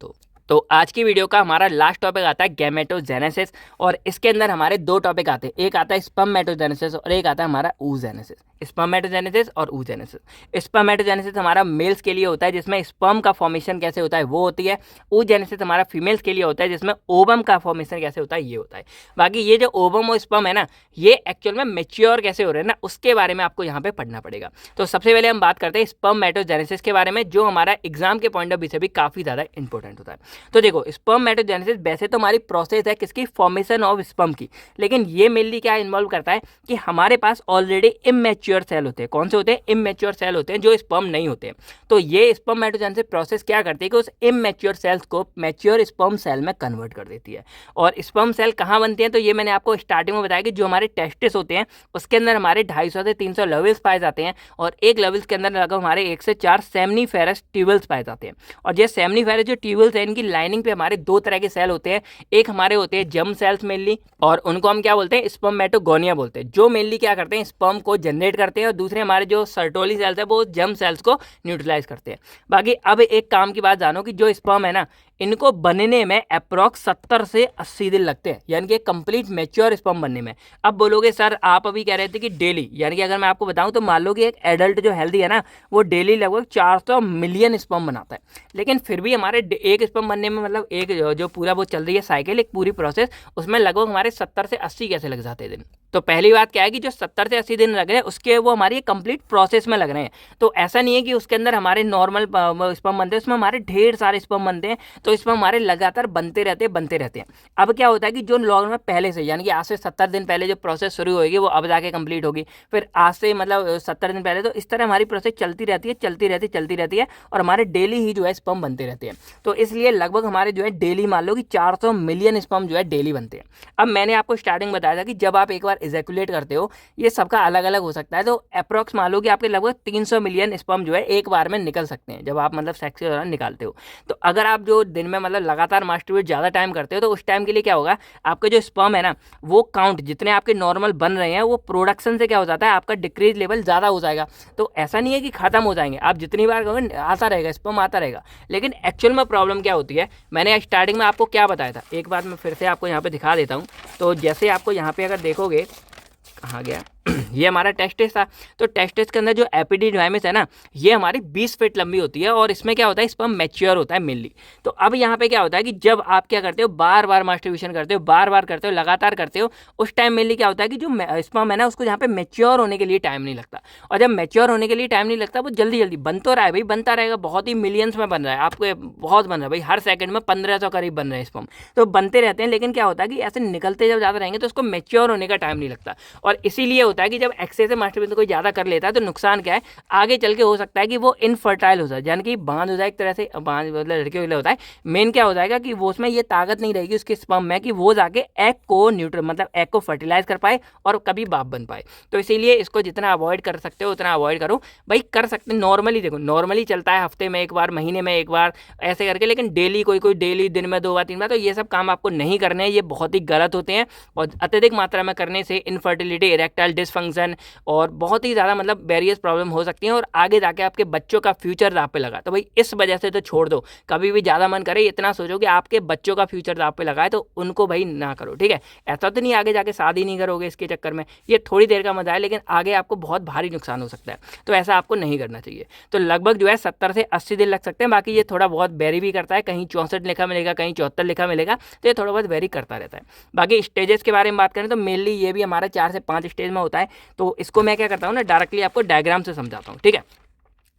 तो आज की वीडियो का हमारा लास्ट टॉपिक आता है गैमेटोजेनेसिस, और इसके अंदर हमारे 2 टॉपिक आते हैं। एक आता है स्पर्मेटोजेनेसिस और एक आता है हमारा oogenesis। स्पर्मेटोजेनेसिस और oogenesis। स्पर्मेटोजेनेसिस हमारा मेल्स के लिए होता है जिसमें स्पर्म का फॉर्मेशन कैसे होता है वो होती है। oogenesis हमारा फीमेल्स के लिए होता है जिसमें ओवम का फॉर्मेशन कैसे होता है ये होता है। बाकी ये जो ओवम और स्पर्म है ना, ये एक्चुअल में मेच्योर कैसे हो रहे हैं ना, उसके बारे में आपको यहाँ पे पढ़ना पड़ेगा। तो सबसे पहले हम बात करते हैं स्पर्मेटोजेनेसिस के बारे में, जो हमारा एग्जाम के पॉइंट ऑफ व्यू से भी काफी ज्यादा इंपॉर्टेंट होता है। तो देखो, स्पर्मेटोजेनेसिस वैसे तो हमारी प्रोसेस है किसकी, फॉर्मेशन ऑफ स्पर्म की, लेकिन ये मेनली क्या इन्वॉल्व करता है कि हमारे पास ऑलरेडी इमेच्योर सेल होते हैं। कौन से होते हैं, इमेच्योर सेल होते हैं जो स्पर्म नहीं होते हैं। तो ये स्पर्मेटोजेनेसिस प्रोसेस क्या करती है कि उस इमेच्योर सेल्स को मैच्योर स्पर्म सेल में कन्वर्ट कर देती है। और स्पर्म सेल कहाँ बनती हैं, तो ये मैंने आपको स्टार्टिंग में बताया कि जो हमारे टेस्टिस होते हैं उसके अंदर हमारे 250 से 300 लवेल्स पाए जाते हैं, और एक लवेल्स के अंदर लगभग हमारे 1 से 4 सेमनीफेरस ट्यूबल्स पाए जाते हैं। और ये सेमनीफेरस जो ट्यूबल्स हैं, इनकी लाइनिंग पे हमारे दो तरह के सेल होते हैं। एक हमारे होते हैं जर्म सेल्स मेनली, और उनको हम क्या बोलते हैं, स्पर्मेटोगोनिया बोलते हैं, जो मेनली क्या करते हैं, स्पर्म को जनरेट करते हैं। और दूसरे हमारे जो सर्टोली सेल्स है वो जर्म सेल्स को न्यूट्रलाइज करते हैं। बाकी अब एक काम की बात जानो कि जो स्पर्म है ना, इनको बनने में अप्रॉक्स 70 से 80 दिन लगते हैं, यानी कि कंप्लीट मैच्योर स्पर्म बनने में। अब बोलोगे सर आप अभी कह रहे थे कि डेली, यानी कि अगर मैं आपको बताऊं तो मान लो कि एक एडल्ट जो हेल्दी है ना, वो डेली लगभग 400 मिलियन स्पर्म बनाता है। लेकिन फिर भी हमारे एक स्पर्म बनने में, मतलब एक जो पूरा वो चल रही है साइकिल, एक पूरी प्रोसेस, उसमें लगभग हमारे 70 से 80 कैसे लग जाते हैं दिन। तो पहली बात क्या है कि जो 70 से 80 दिन लग रहे हैं उसके वो हमारी कंप्लीट प्रोसेस में लग रहे हैं। तो ऐसा नहीं है कि उसके अंदर हमारे नॉर्मल स्पर्म बनते हैं, उसमें हमारे ढेर सारे स्पर्म बनते हैं। तो इसमें हमारे लगातार बनते रहते हैं। अब क्या होता है कि जो लॉग में पहले से, यानी कि आज से 70 दिन पहले जो प्रोसेस शुरू होगी वो अब जाके कंप्लीट होगी, फिर आज से मतलब 70 दिन पहले, तो इस तरह हमारी प्रोसेस चलती रहती है और हमारे डेली ही जो है स्पर्म बनते रहते हैं। तो इसलिए लगभग हमारे जो है डेली मान लो कि 400 मिलियन स्पर्म जो है डेली बनते हैं। अब मैंने आपको स्टार्टिंग बताया था कि जब आप एक बार इजैकुलेट करते हो, ये सबका अलग अलग हो सकता है। तो अप्रॉक्स मान लो कि आपके लगभग 300 मिलियन स्पर्म जो है एक बार में निकल सकते हैं, जब आप मतलब सेक्स के दौरान निकालते हो। तो अगर आप जो दिन में मतलब लगातार मास्टरबेट ज़्यादा टाइम करते हो, तो उस टाइम के लिए क्या होगा, आपके जो स्पर्म है ना, वो काउंट जितने आपके नॉर्मल बन रहे हैं, वो प्रोडक्शन से क्या हो जाता है, आपका डिक्रीज लेवल ज़्यादा हो जाएगा। तो ऐसा नहीं है कि खत्म हो जाएंगे, आप जितनी बार कहोगे आता रहेगा, स्पर्म आता रहेगा। लेकिन एक्चुअल में प्रॉब्लम क्या होती है, मैंने स्टार्टिंग में आपको क्या बताया था, एक बार मैं फिर से आपको यहाँ पे दिखा देता हूँ। तो जैसे आपको यहाँ पे अगर देखोगे, कहाँ गया ये हमारा टेस्टिस था। तो टेस्टिस के अंदर जो एपिडिडाइमिस है ना, ये हमारी 20 फीट लंबी होती है, और इसमें क्या होता है, स्पर्म मैच्योर होता है मेनली। तो अब यहाँ पे क्या होता है कि जब आप क्या करते हो, बार बार मास्टरबेशन करते हो, बार बार करते हो, लगातार करते हो, उस टाइम मेनली क्या होता है कि जो स्पर्म है ना, उसको यहाँ पे मैच्योर होने के लिए टाइम नहीं लगता। और जब मैच्योर होने के लिए टाइम नहीं लगता, वो जल्दी जल्दी बन तो रहा है भाई, बनता रहेगा, बहुत ही मिलियंस में बन रहा है, आपको बहुत बन रहा है भाई, हर सेकंड में 1500 करीब बन रहे हैं स्पर्म। तो बनते रहते हैं, लेकिन क्या होता है कि ऐसे निकलते जब ज़्यादा रहेंगे तो उसको मैच्योर होने का टाइम नहीं लगता। और इसीलिए होता है कि जब एक्सेसिव मास्टरबेशन कोई ज़्यादा कर लेता है तो नुकसान क्या है, आगे चल के हो सकता है कि वो इनफर्टाइल हो जाए, यानी कि बांझ हो जाए एक तरह से। बांझ मतलब लड़कियों के लिए होता है, मेन क्या हो जाएगा कि वो उसमें ये ताकत नहीं रहेगी उसके स्पर्म में कि वो जाके एग को मतलब एग को फर्टिलाइज कर पाए और कभी बाप बन पाए। तो इसीलिए इसको जितना अवॉइड कर सकते हो उतना अवॉइड करो भाई। कर सकते नॉर्मली, देखो नॉर्मली चलता है हफ्ते में एक बार, महीने में एक बार, ऐसे करके। लेकिन डेली कोई डेली दिन में 2 बार 3 बार, तो ये सब काम आपको नहीं करने हैं, ये बहुत ही गलत होते हैं। और अत्यधिक मात्रा में करने से इनफर्टिलिटी, इरेक्टाइल डिसफंक्शन और बहुत ही ज़्यादा मतलब वेरियस प्रॉब्लम हो सकती हैं, और आगे जाके आपके बच्चों का फ्यूचर दांव पे लगा। तो भाई इस वजह से तो छोड़ दो। कभी भी ज़्यादा मन करे, इतना सोचो कि आपके बच्चों का फ्यूचर दांव पे लगा है, तो उनको भाई ना करो, ठीक है। ऐसा तो नहीं आगे जाके शादी नहीं करोगे इसके चक्कर में, ये थोड़ी देर का मजा है, लेकिन आगे आपको बहुत भारी नुकसान हो सकता है। तो ऐसा आपको नहीं करना चाहिए। तो लगभग जो है 70 से 80 दिन लग सकते हैं। बाकी ये थोड़ा बहुत वेरी भी करता है, कहीं 64 लिखा मिलेगा, कहीं 74 लिखा मिलेगा, तो ये थोड़ा बहुत वेरी करता रहता है। बाकी स्टेजेस के बारे में बात करें तो मेनली ये भी हमारा 4 से 5 स्टेज में होता है। तो इसको मैं क्या करता हूँ ना, डायरेक्टली आपको डायग्राम से समझाता हूँ, ठीक है।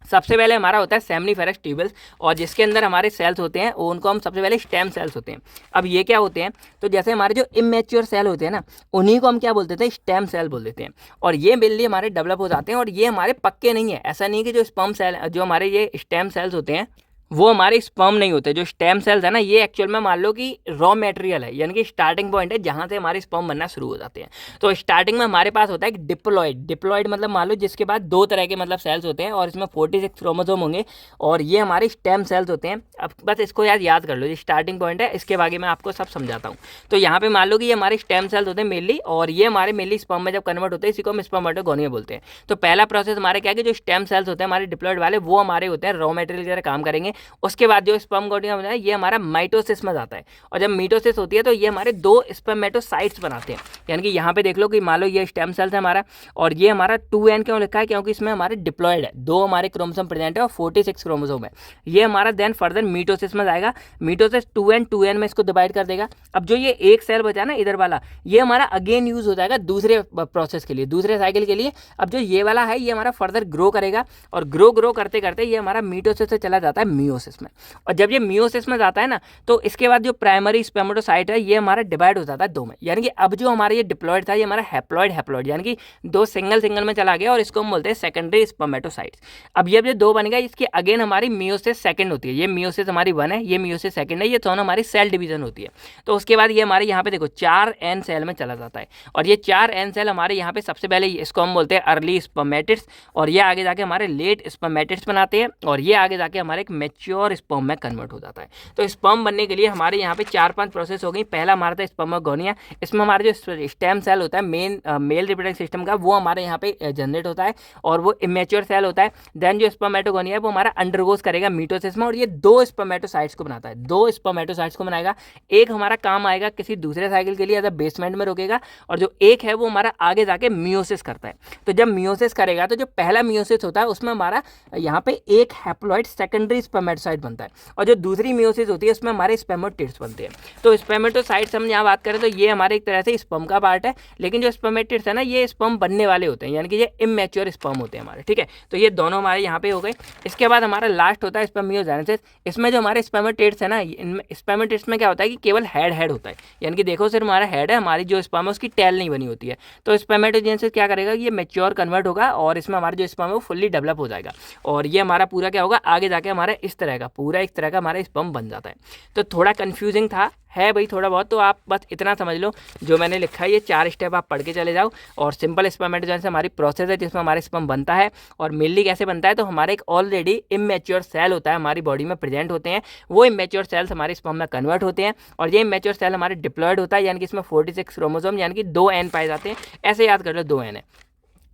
सबसे पहले हमारा होता है सेमनीफेरस ट्यूबल्स, और जिसके अंदर हमारे सेल्स होते हैं वो उनको हम सबसे पहले स्टेम सेल्स होते हैं। अब ये क्या होते हैं, तो जैसे हमारे जो इमेच्योर सेल होते हैं ना, उन्हीं को हम क्या बोलते थे, स्टेम सेल बोल देते हैं। और ये मेनली हमारे डेवलप हो जाते हैं, और ये हमारे पक्के नहीं है। ऐसा नहीं कि जो स्पर्म सेल, जो हमारे ये स्टेम सेल्स होते हैं वो हमारे स्पर्म नहीं होते। जो स्टेम सेल्स है ना, ये एक्चुअल में मान लो कि रॉ मटेरियल है, यानी कि स्टार्टिंग पॉइंट है जहाँ से हमारे स्पर्म बनना शुरू हो जाते हैं। तो स्टार्टिंग में हमारे पास होता है एक डिप्लॉइड मतलब मान लो जिसके बाद 2 तरह के मतलब सेल्स होते हैं, और इसमें 46 क्रोमोसोम होंगे, और ये हमारे स्टेम सेल्स होते हैं। अब बस इसको याद कर लो, ये स्टार्टिंग पॉइंट है, इसके बारे में आपको सब समझाता हूँ। तो यहाँ पे मान लो कि ये हमारे स्टेम सेल्स होते हैं मेनली, और ये हमारे मेनली स्पर्म में जब कन्वर्ट होते हैं, इसी को हम स्पर्मेटोगोनिया बोलते हैं। तो पहला प्रोसेस हमारे क्या है कि जो स्टेम सेल्स होते हैं हमारे डिप्लॉइड वाले, वो हमारे होते हैं रॉ मटेरियल की तरह काम करेंगे, उसके बाद जो स्पर्म कोटिंग होता है ये हमारा माइटोसिस में जाता है, और जब माइटोसिस होती है तो ये हमारे 2 स्पर्मेटोसाइट्स बनाते हैं। यानी कि यहाँ पे देख लो कि मान लो ये स्टेम सेल्स है हमारा, और ये हमारा 2n क्यों लिखा है, क्योंकि इसमें हमारे डिप्लॉयड है, 2 हमारे क्रोमोसोम प्रेजेंट है और 46 क्रोमोसोम है। ये हमारा देन फर्दर मीटोसिस में जाएगा, मीटोसिस 2n में इसको डिवाइड कर देगा। अब जो ये एक सेल बचा ना इधर वाला, ये हमारा अगेन यूज हो जाएगा दूसरे प्रोसेस के लिए, दूसरे साइकिल के लिए। अब जो ये वाला है ये हमारा फर्दर ग्रो करेगा, और ग्रो करते करते ये हमारा मीटोसिस से चला जाता है मियोसिस में। और जब ये मियोसिस में जाता है ना, तो इसके बाद जो प्राइमरी स्पर्मेटोसाइट है ये हमारा डिवाइड हो जाता है 2 में। यानी कि अब जो हमारा ये डिप्लॉयड था ये हमारा हैप्लॉयड यानी कि 2 सिंगल में चला गया, और इसको हम बोलते हैं सेकेंडरी स्पर्मेटोसाइट्स। अब ये 2 बन गया, इसकी अगेन हमारी मियोसिस सेकंड होती है। ये मियोसिस हमारी 1 है, ये मियोसिस सेकंड है, ये दोनों हमारी सेल डिवीजन होती है। तो उसके बाद ये हमारे यहाँ पे देखो 4n सेल में चला जाता है, और ये 4n सेल हमारे यहाँ पे सबसे पहले इसको हम बोलते हैं अर्ली स्पर्मेटिड्स, और ये आगे जाके हमारे लेट स्पर्मेटिड्स बनाते हैं, और ये आगे जाके हमारे एक मैच्योर स्पर्म में कन्वर्ट हो जाता है। तो स्पर्म बनने के लिए हमारे यहाँ पे 4-5 प्रोसेस हो गई। पहला हमारा था स्पर्मोगोनिया, इसमें हमारे जो स्टेम सेल होता है मेल रिप्रोडक्टिव सिस्टम का, वो हमारे यहाँ पे जनरेट होता है, और वो इमेच्योर सेल होता है। देन जो स्पर्मेटोगोनिया है वो हमारा अंडरगोज करेगा मीटोसिस में, और ये 2 स्पर्मेटोसाइट्स को बनाता है, 2 स्पर्मेटोसाइट्स को बनाएगा। एक हमारा काम आएगा किसी दूसरे साइकिल के लिए एज अ बेसमेंट में रोकेगा, और जो एक है वो हमारा आगे जाके मियोसिस करता है। तो जब मियोसिस करेगा तो जो पहला मियोसिस होता है उसमें हमारा यहाँ पे एक हैप्लॉइड सेकेंडरी स्पर्मेटोसाइट बनता है, और जो दूसरी मियोसिस होती है उसमें हमारे स्पर्मेटिड्स बनते हैं। तो स्पर्मेटोसाइट्स हम यहाँ बात करें तो ये हमारे एक तरह से स्पर्म का पार्ट है, लेकिन जो स्पर्मेटिड्स है ना ये स्पर्म बनने वाले होते हैं, यानी कि ये इमेच्योर स्पर्म होते हैं हमारे, ठीक है। तो ये दोनों हमारे यहाँ पे हो गए। इसके बाद हमारा लास्ट होता है स्पर्मियोजेनेसिस। इसमें जो हमारे स्पर्मेटिड्स है ना, इनमें स्पर्मेटिड्स में क्या होता है कि केवल हेड होता है, यानी कि देखो सिर्फ हमारा हेड है, हमारी जो स्पर्म है उसकी टेल नहीं बनी होती है। तो स्पर्मेटोजेनेसिस क्या करेगा, ये मैच्योर कन्वर्ट होगा, और इसमें हमारा जो स्पर्म है वो फुल्ली डेवलप हो जाएगा, और ये हमारा पूरा क्या होगा आगे जाके हमारा इस तरह का पूरा एक तरह का हमारा स्पर्म बन जाता है। तो थोड़ा कन्फ्यूजिंग था है भाई थोड़ा बहुत, तो आप बस इतना समझ लो जो मैंने लिखा है, ये 4 स्टेप आप पढ़ के चले जाओ। और सिंपल स्पर्मेटोजेनेसिस हमारी प्रोसेस है जिसमें हमारे स्पर्म बनता है, और मेनली कैसे बनता है, तो हमारे एक ऑलरेडी इमेच्योर सेल होता है हमारी बॉडी में प्रेजेंट होते हैं, वो इमेच्योर सेल्स हमारे स्पर्म में कन्वर्ट होते हैं, और ये इमेच्योर सेल हमारे डिप्लॉयड होता है, यानी कि इसमें 46 क्रोमोसोम यानी कि 2n पाए जाते हैं। ऐसे याद कर लो 2n है।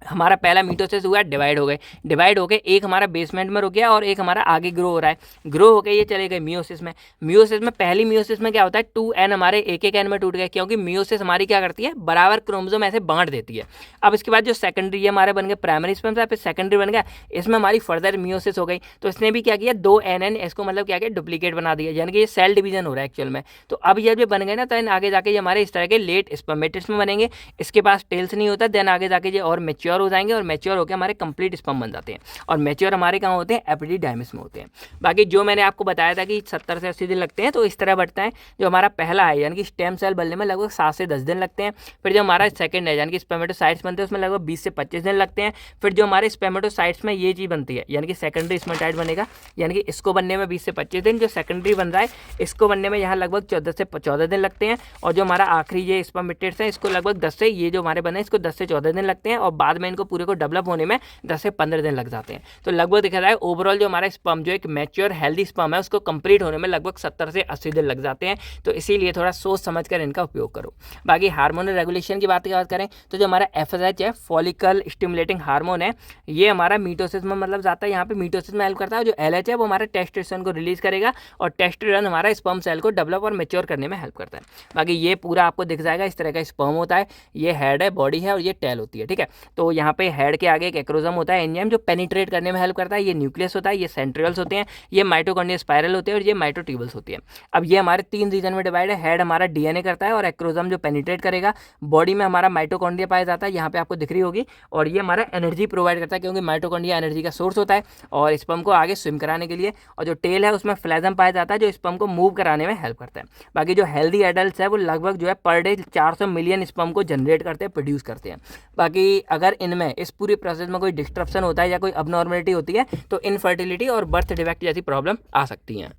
हमारा पहला मीटोसिस हुआ, डिवाइड हो गए, एक हमारा बेसमेंट में रुक गया और एक हमारा आगे ग्रो हो रहा है, ग्रो होकर ये चले गए मियोसिस में। मियोसिस में पहली मियोसिस में क्या होता है, 2n हमारे एक एन में टूट गए, क्योंकि मियोसिस हमारी क्या करती है, बराबर क्रोमोसोम ऐसे बांट देती है। अब इसके बाद जो सेकेंडरी हमारे बन गए प्राइमरी स्पर्म था, फिर सेकेंडरी बन गया, इसमें हमारी फर्दर मियोसिस हो गई। तो इसने भी क्या किया, 2nn इसको मतलब क्या किया, डुप्लीकेट बना दिया, यानी कि ये सेल डिवीजन हो रहा है एक्चुअल में। तो अब ये जो बन गए ना, तो आगे जाके ये हमारे इस तरह के लेट स्पर्मेटिड्स में बनेंगे, इसके पास टेल्स नहीं होता। देन आगे जाके ये और मेच्योर हो जाएंगे, और मेच्योर होकर हमारे कंप्लीट स्पर्म बन जाते हैं, और मेच्योर हमारे कहाँ होते हैं, एपिडिडाइमिस में होते हैं। बाकी जो मैंने आपको बताया था कि 70 से 80 दिन लगते हैं, तो इस तरह बढ़ता है। जो हमारा पहला है यानी कि स्टेम सेल बनने में लगभग 7 से 10 दिन लगते हैं। फिर जो हमारा सेकंड है यानी कि स्पर्मेटोसाइट्स बनते हैं, उसमें लगभग 20 से 25 दिन लगते हैं। फिर जो हमारे स्पर्मेटोसाइट्स में ये चीज़ बनती है यानी कि सेकेंडरी स्पर्मेटाइट बनेगा, यानी कि इसको बनने में 20 से 25 दिन, जो सेकेंडरी बन रहा है इसको बनने में यहाँ लगभग 14 से 14 दिन लगते हैं। और जो हमारा आखिरी ये स्पर्मेटिड्स है इसको लगभग 10 से, ये जो हमारे बने इसको 10 से 14 दिन लगते हैं, और बाद में इनको पूरे को डेवलप होने में 10 से 15 दिन लग जाते हैं। तो लगभग देखा जाए ओवरऑल जो हमारा स्पर्म जो एक मैच्योर हेल्दी स्पर्म है उसको कंप्लीट होने में लगभग 70 से 80 दिन लग जाते हैं। तो इसीलिए थोड़ा सोच समझ कर इनका उपयोग करो। बाकी हार्मोनल रेगुलेशन की बात करें तो जो हमारा FSH है, फॉलिकल स्टिमुलेटिंग हार्मोन है, ये हमारा मीटोसिस में मतलब जाता है, यहाँ पे मीटोसिस में हेल्प करता है। जो LH है वो हमारा टेस्टोस्टेरोन को रिलीज करेगा, और टेस्टोस्टेरोन हमारा स्पर्म सेल को डेवलप और मैच्योर करने में हेल्प करता है। बाकी ये पूरा आपको दिख जाएगा, इस तरह का स्पर्म होता है, ये हेड है, बॉडी है, और ये टेल होती है, ठीक है। तो यहाँ पे हेड के आगे एक एक्रोसोम होता है, एंजाइम जो पेनिट्रेट करने में हेल्प करता है, ये न्यूक्लियस होता है, ये सेंट्रियल्स होते हैं, ये माइटोकॉन्ड्रियल स्पाइरल होते हैं, और ये माइटोट्यूबल्स होती है। अब ये हमारे 3 रीजन में डिवाइड है। हेड हमारा DNA करता है, और एक्रोसोम जो पेनिट्रेट करेगा, बॉडी में हमारा माइटोकॉन्ड्रिया पाया जाता है, यहाँ पे आपको दिख रही होगी, और ये हमारा एनर्जी प्रोवाइड करता है, क्योंकि माइटोकॉन्ड्रिया एनर्जी का सोर्स होता है और स्पर्म को आगे स्विम कराने के लिए। और जो टेल है उसमें फ्लेजम पाया जाता है, जो स्पर्म को मूव कराने में हेल्प करता है। बाकी जो हेल्दी एडल्ट है वो लगभग जो है पर डे 400 मिलियन स्पर्म को जनरेट करते हैं, प्रोड्यूस करते हैं। बाकी अगर इनमें इस पूरी प्रोसेस में कोई डिस्ट्रप्शन होता है या कोई अबनॉर्मलिटी होती है तो इनफर्टिलिटी और बर्थ डिफेक्ट जैसी प्रॉब्लम आ सकती हैं।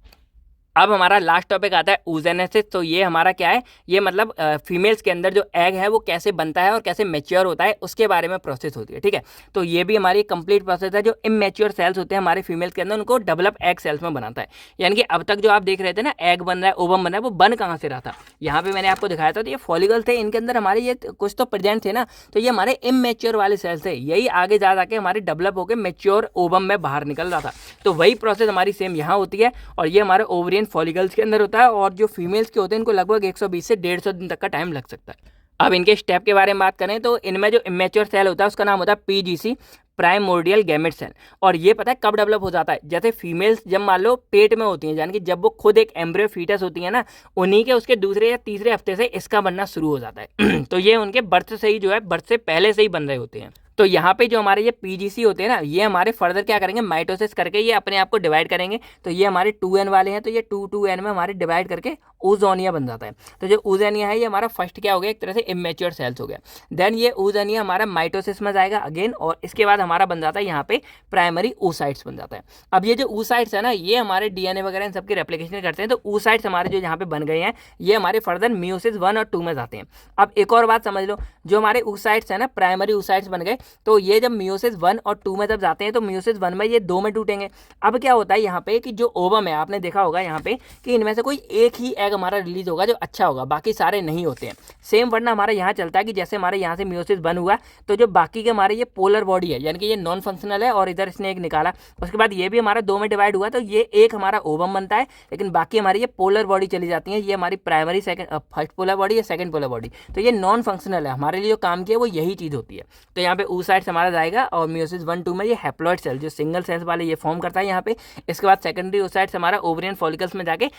अब हमारा लास्ट टॉपिक आता है oogenesis। तो ये हमारा क्या है, ये मतलब फीमेल्स के अंदर जो एग है वो कैसे बनता है और कैसे मैच्योर होता है उसके बारे में प्रोसेस होती है, ठीक है। तो ये भी हमारी कंप्लीट प्रोसेस है। जो इमेच्योर सेल्स होते हैं हमारे फीमेल्स के अंदर, उनको डेवलप एग सेल्स में बनाता है। यानी कि अब तक जो आप देख रहे थे ना, एग बन रहा है, ओवम बन रहा है, वो बन कहाँ से रहा था, यहाँ पे मैंने आपको दिखाया था। तो ये फॉलिकल थे, इनके अंदर हमारे ये कुछ तो प्रेजेंट थे ना, तो ये हमारे इमेच्योर वाले सेल्स थे, यही आगे जा जाके हमारे डेवलप होकर मेच्योर ओवम में बाहर निकल रहा था। तो वही प्रोसेस हमारी सेम यहाँ होती है, और ये हमारे ओवरियन फॉलिकल्स के अंदर होता है। और जो फीमेल्स के होते हैं इनको लगभग 120 से 150 दिन तक का टाइम लग सकता है। अब इनके स्टेप के बारे में बात करें तो इनमें जो इमेच्योर सेल होता है उसका नाम होता है पीजीसी, प्राइमोर्डियल गैमेट सेल। और ये पता है कब डेवलप हो जाता है, जैसे फीमेल्स जब मान लो पेट में होती हैं, यानी कि जब वो खुद एक एम्ब्रियो फीटस होती है ना, उन्हीं के उसके दूसरे या तीसरे हफ्ते से इसका बनना शुरू हो जाता है। तो ये उनके बर्थ से ही जो है, बर्थ से पहले से ही बन रहे होते हैं। तो यहाँ पे जो हमारे ये पीजीसी होते हैं ना, ये हमारे फर्दर क्या करेंगे, माइटोसिस करके ये अपने आप को डिवाइड करेंगे। तो ये हमारे 2n वाले हैं, तो ये 2n में हमारे डिवाइड करके oozonia बन जाता है। तो जो oozonia है ये हमारा फर्स्ट क्या हो गया, एक तरह से इमेच्योर सेल्स हो गया। देन ये oozonia हमारा माइटोसिस में जाएगा अगेन, और इसके बाद हमारा बन जाता है यहाँ पे प्राइमरी oocytes बन जाता है। अब ये जो oocytes है ना, ये हमारे डीएनए वगैरह इन सबकी रेप्लिकेशन करते हैं। तो oocytes हमारे जो यहाँ पे बन गए हैं, ये हमारे फर्दर मियोसिस 1 और 2 में जाते हैं। अब एक और बात समझ लो, जो हमारे oocytes है ना, प्राइमरी oocytes बन गए, तो ये जब मियोसिस 1 और 2 में जब जाते हैं तो मियोसिस 1 में ये 2 में टूटेंगे। अब क्या होता है यहाँ पे कि जो ओवम है, आपने देखा होगा यहाँ पे कि इनमें से कोई एक ही एग हमारा रिलीज होगा जो अच्छा होगा, बाकी सारे नहीं होते हैं। सेम वरना हमारा यहाँ चलता है कि जैसे हमारे यहाँ से मियोसिस 1 हुआ, तो जो बाकी के हमारे ये पोलर बॉडी है, यानी कि ये नॉन फंक्शनल है, और इधर इसने एक निकाला, उसके बाद ये भी हमारा 2 में डिवाइड हुआ, तो ये एक हमारा ओवम बनता है, लेकिन बाकी हमारी ये पोलर बॉडी चली जाती है। ये हमारी प्राइमरी फर्स्ट पोलर बॉडी या सेकंड पोलर बॉडी, तो ये नॉन फंक्शनल है। हमारे लिए जो काम किया वो यही चीज़ होती है। तो यहाँ पे oocytes हमारा जाएगा, और मियोसिस 1 2 में ये हैप्लॉइड सेल जो सिंगल सेल्स वाले ये फॉर्म करता है यहाँ पे। इसके बाद सेकेंडरी oocytes हमारा ओवरियन फॉलिकल्स में जाके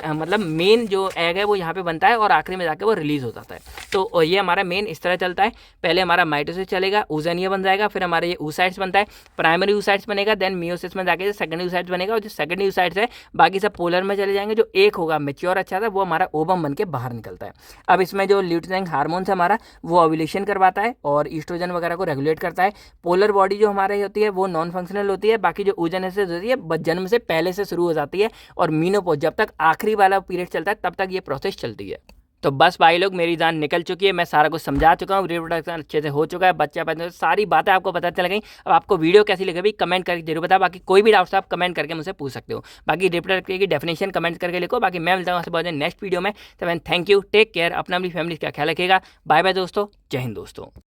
मतलब मेन जो एग है वो यहाँ पे बनता है, और आखिरी में जाके वो रिलीज हो जाता है। तो ये हमारा मेन इस तरह चलता है। पहले हमारा माइटोसिस चलेगा, oozonia बन जाएगा, फिर हमारा ये oocytes बनता है, प्राइमरी oocytes बनेगा, देन मियोसिस में जाके सेकेंडरी oocytes बनेगा, और जो सेकेंडरी oocytes है बाकी सब पोलर में चले जाएंगे। जो एक होगा मेच्योर अच्छा था, वो हमारा ओवम बन के बाहर निकलता है। अब इसमें जो ल्यूटिनाइंग हार्मोन्स हमारा वो ओव्यूलेशन करवाता है और ईस्ट्रोजन वगैरह को रेगुलेट करता है। पोलर बॉडी जो हमारी होती है वो नॉन फंक्शनल होती है। बाकी जो oogenesis होती है जन्म से पहले से शुरू हो जाती है, और मीनोपॉज जब तक आखिरी वाला पीरियड चलता है तब तक ये प्रोसेस चलती है। तो बस भाई लोग, मेरी जान निकल चुकी है, मैं सारा कुछ समझा चुका हूँ, रिप्रोडक्शन अच्छे से हो चुका है, बच्चा पैदा, सारी बातें आपको पता चल गई। अब आपको वीडियो कैसी लगी भी कमेंट करके जरूर बताओ। बाकी कोई भी डाउट्स आप कमेंट करके मुझसे पूछ सकते हो। बाकी रिप्रोडक्शन की डेफिनेशन कमेंट करके लिखो। बाकी मैं मिलता हूँ आपसे बहुत नेक्स्ट वीडियो में। तो थैंक यू, टेक केयर, अपना अपनी फैमिली का ख्याल रखिएगा। बाय बाय दोस्तों, जय हिंद दोस्तों।